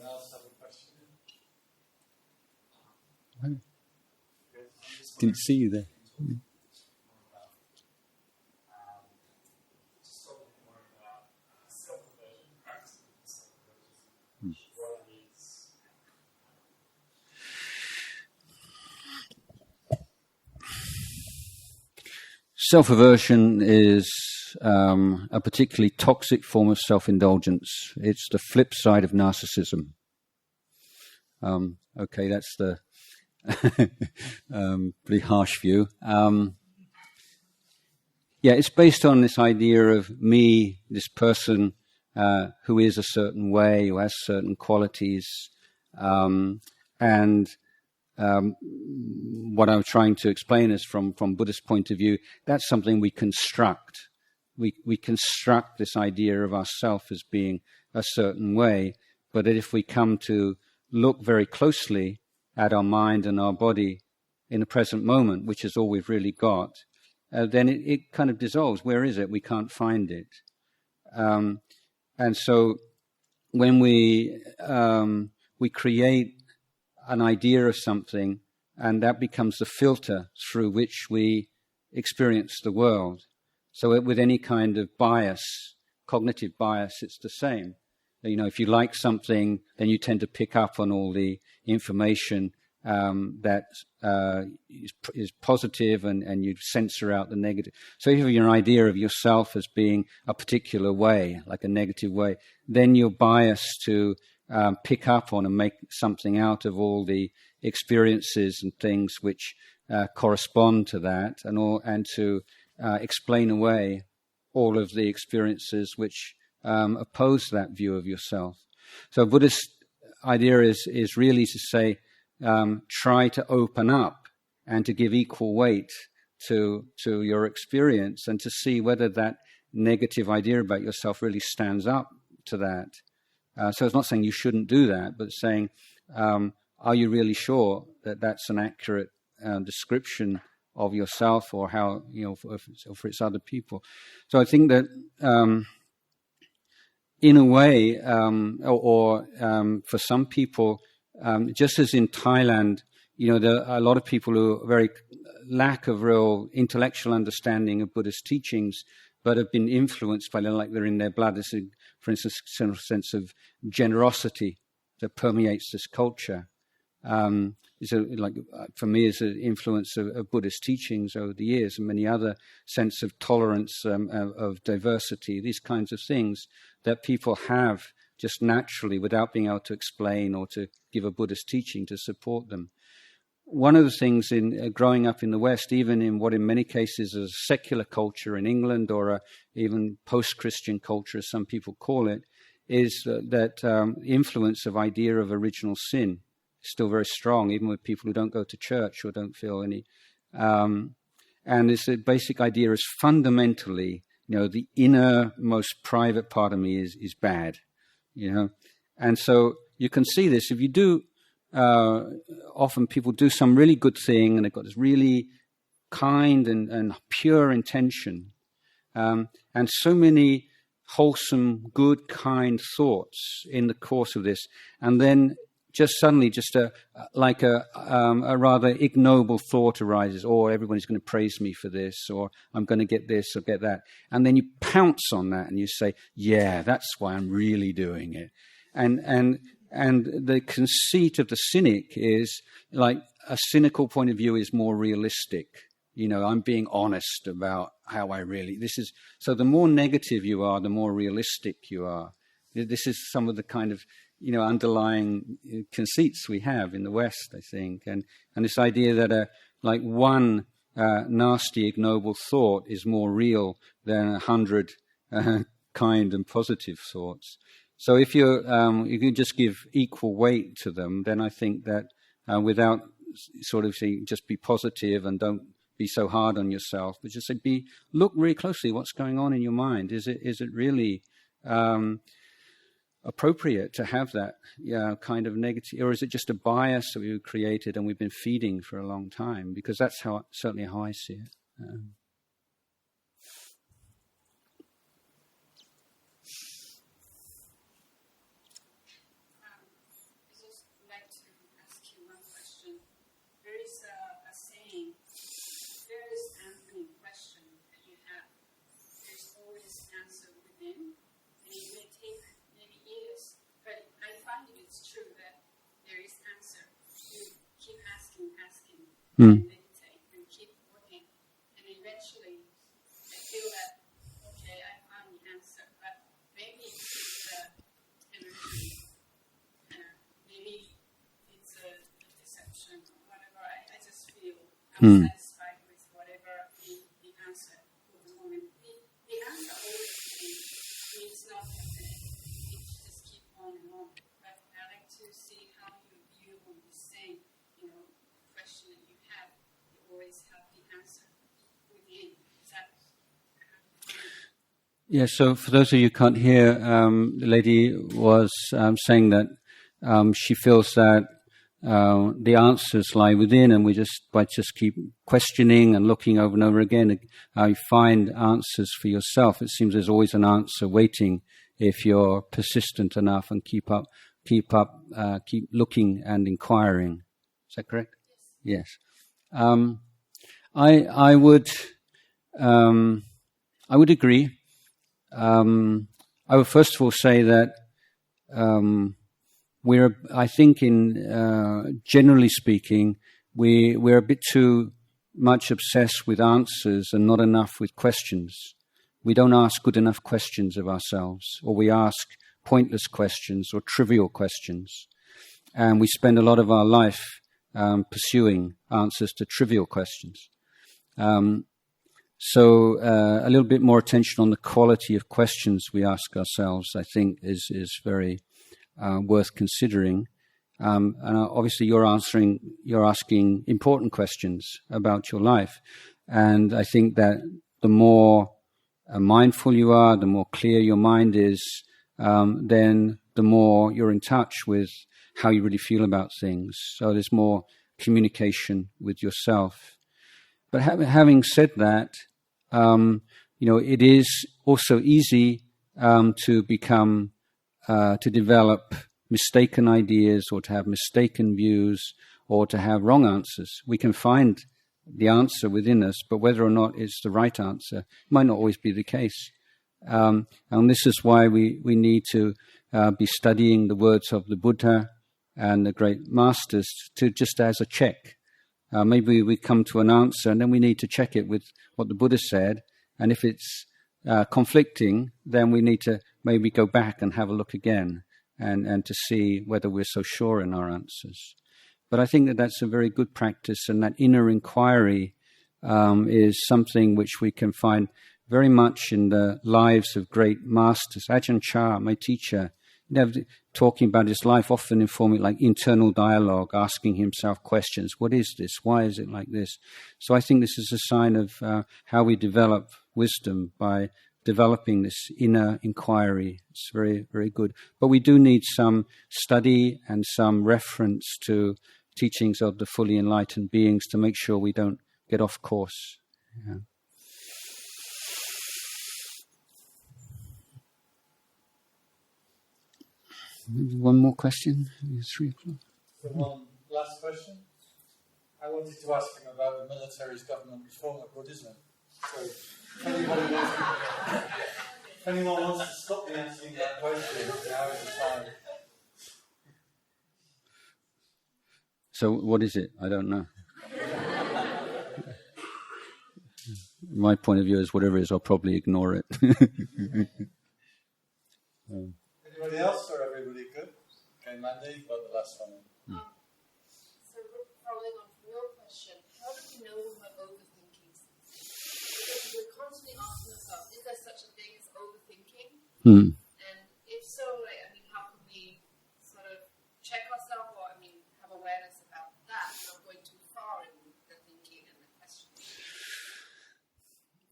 else have a question? Didn't see you there. Self-aversion is a particularly toxic form of self-indulgence. It's the flip side of narcissism. Okay, that's the pretty harsh view. It's based on this idea of me, this person who is a certain way, who has certain qualities, and what I'm trying to explain is from Buddhist point of view, that's something we construct. We construct this idea of ourself as being a certain way, but if we come to look very closely at our mind and our body in the present moment, which is all we've really got, then it kind of dissolves. Where is it? We can't find it. And so when we create an idea of something, and that becomes the filter through which we experience the world. So with any kind of bias, cognitive bias, it's the same. If you like something, then you tend to pick up on all the information that is positive, and you censor out the negative. So if you have your idea of yourself as being a particular way, like a negative way, then you're biased to pick up on and make something out of all the experiences and things which correspond to that, and to explain away all of the experiences which oppose that view of yourself. So Buddhist idea is really to say, try to open up and to give equal weight to your experience, and to see whether that negative idea about yourself really stands up to that. So it's not saying you shouldn't do that, but saying, are you really sure that that's an accurate description of yourself, or how, for its other people? So I think that in a way, or for some people, just as in Thailand, there are a lot of people who are very lack of real intellectual understanding of Buddhist teachings, but have been influenced by them, like they're in their blood. There's, for instance, a sense of generosity that permeates this culture. For me, is an influence of Buddhist teachings over the years, and many other sense of tolerance, of diversity, these kinds of things that people have just naturally without being able to explain or to give a Buddhist teaching to support them. One of the things in growing up in the West, even in what in many cases is a secular culture in England, or even post-Christian culture, as some people call it, is that influence of idea of original sin is still very strong, even with people who don't go to church or don't feel any. And this basic idea is fundamentally, the inner, most private part of me is bad, And so you can see this if you do. Often people do some really good thing, and they've got this really kind and pure intention, and so many wholesome, good, kind thoughts in the course of this, and then just suddenly, a rather ignoble thought arises, or everybody's going to praise me for this, or I'm going to get this or get that, and then you pounce on that and you say, "Yeah, that's why I'm really doing it," and And the conceit of the cynic is like a cynical point of view is more realistic. You know, I'm being honest about how I really, so the more negative you are, the more realistic you are. This is some of the kind of, you know, underlying conceits we have in the West, I think. And this idea that one nasty, ignoble thought is more real than 100 kind and positive thoughts. So if you can just give equal weight to them, then I think that without sort of saying just be positive and don't be so hard on yourself, but just say look really closely what's going on in your mind. Is it really appropriate to have that kind of negative, or is it just a bias that we've created and we've been feeding for a long time? Because that's certainly how I see it. And meditate and keep looking, and eventually I feel that I found the answer, but maybe it's energy, maybe it's a deception or whatever. I just feel I'm satisfied with whatever the answer for the moment. The answer always means not infinite. It just keep on and on. But I like to see how you view on the same, question that you have. You always have the answer within. Is that? Yeah. So for those of you who can't hear, the lady was saying that she feels that the answers lie within, and we just keep questioning and looking over and over again, you find answers for yourself. It seems there's always an answer waiting if you're persistent enough and keep looking and inquiring. Is that correct? Yes. I would agree. I would first of all say that I think generally speaking, we're a bit too much obsessed with answers and not enough with questions. We don't ask good enough questions of ourselves, or we ask pointless questions or trivial questions. And we spend a lot of our life pursuing answers to trivial questions. So a little bit more attention on the quality of questions we ask ourselves, I think, is very worth considering. And obviously you're asking important questions about your life. And I think that the more mindful you are, the more clear your mind is, then the more you're in touch with how you really feel about things. So there's more communication with yourself. But having said that, it is also easy to develop mistaken ideas, or to have mistaken views, or to have wrong answers. We can find the answer within us, but whether or not it's the right answer might not always be the case. And this is why we need to be studying the words of the Buddha and the great masters just as a check. Maybe we come to an answer and then we need to check it with what the Buddha said. And if it's conflicting, then we need to maybe go back and have a look again and to see whether we're so sure in our answers. But I think that that's a very good practice, and that inner inquiry is something which we can find very much in the lives of great masters. Ajahn, my teacher, talking about his life, often informing like internal dialogue, asking himself questions. What is this? Why is it like this? So I think this is a sign of how we develop wisdom, by developing this inner inquiry. It's very, very good. But we do need some study and some reference to teachings of the fully enlightened beings to make sure we don't get off course. Yeah. One more question. It's 3:00. One last question. I wanted to ask him about the military's government reform of Buddhism. So, if anyone wants to stop me answering that question, now is the time. So what is it? I don't know. My point of view is whatever it is, I'll probably ignore it. Anybody else or everybody good? Okay, Mandy, you've got the last one. So following on from your question, how do we know when we're overthinking something? Because we're constantly asking ourselves, is there such a thing as overthinking? And if so, how can we sort of check ourselves or, have awareness about that, not going too far in the thinking and the questioning?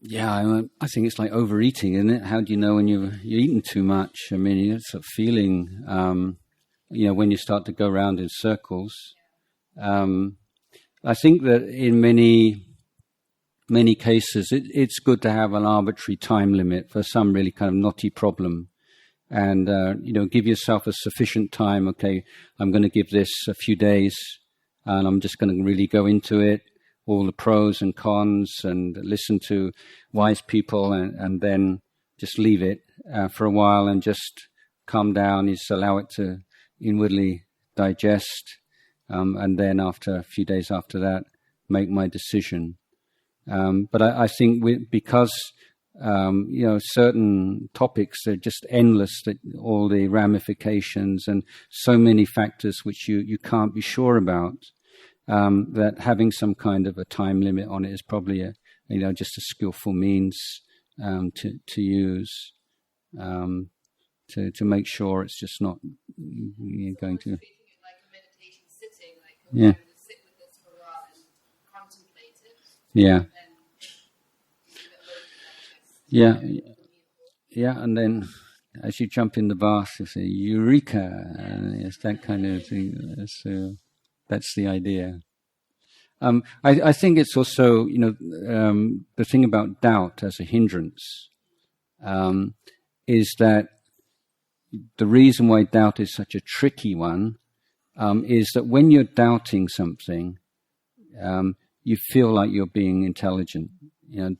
Yeah, I think it's like overeating, isn't it? How do you know when you're eating too much? It's a feeling, when you start to go around in circles. I think that in many cases, it's good to have an arbitrary time limit for some really kind of knotty problem. And, give yourself a sufficient time. Okay, I'm going to give this a few days and I'm just going to really go into it, all the pros and cons, and listen to wise people and then just leave it for a while and just calm down, just allow it to inwardly digest. And then after a few days after that, make my decision. But I think because certain topics are just endless, that all the ramifications and so many factors which you can't be sure about, that having some kind of a time limit on it is probably just a skillful means to use to make sure it's just not going to. Like a meditation sitting, Yeah. Sit with this for a while and contemplate it. Yeah. And Yeah, and then as you jump in the bath, you say "Eureka!" and it's that kind of thing. So that's the idea. I think it's also the thing about doubt as a hindrance is that the reason why doubt is such a tricky one is that when you're doubting something, you feel like you're being intelligent.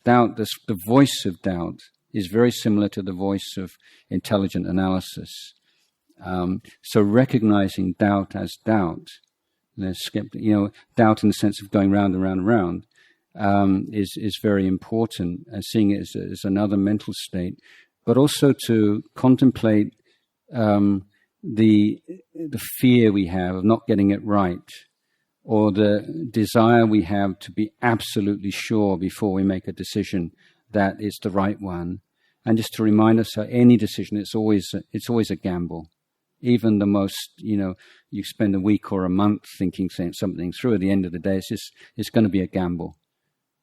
Doubt, the voice of doubt is very similar to the voice of intelligent analysis. So recognizing doubt as doubt, doubt in the sense of going round and round and round, is very important, and seeing it as another mental state, but also to contemplate the fear we have of not getting it right, or the desire we have to be absolutely sure before we make a decision that it's the right one. And just to remind us that any decision, it's always a gamble. Even the most, you spend a week or a month thinking something through, at the end of the day, it's going to be a gamble.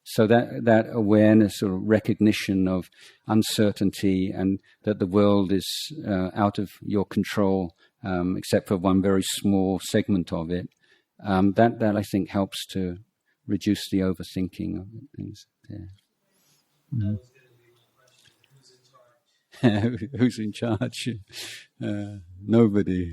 So that awareness or recognition of uncertainty, and that the world is out of your control, except for one very small segment of it, that I think helps to reduce the overthinking of things. Yeah. That was going to be my question. Who's in charge? Who's in charge? Nobody.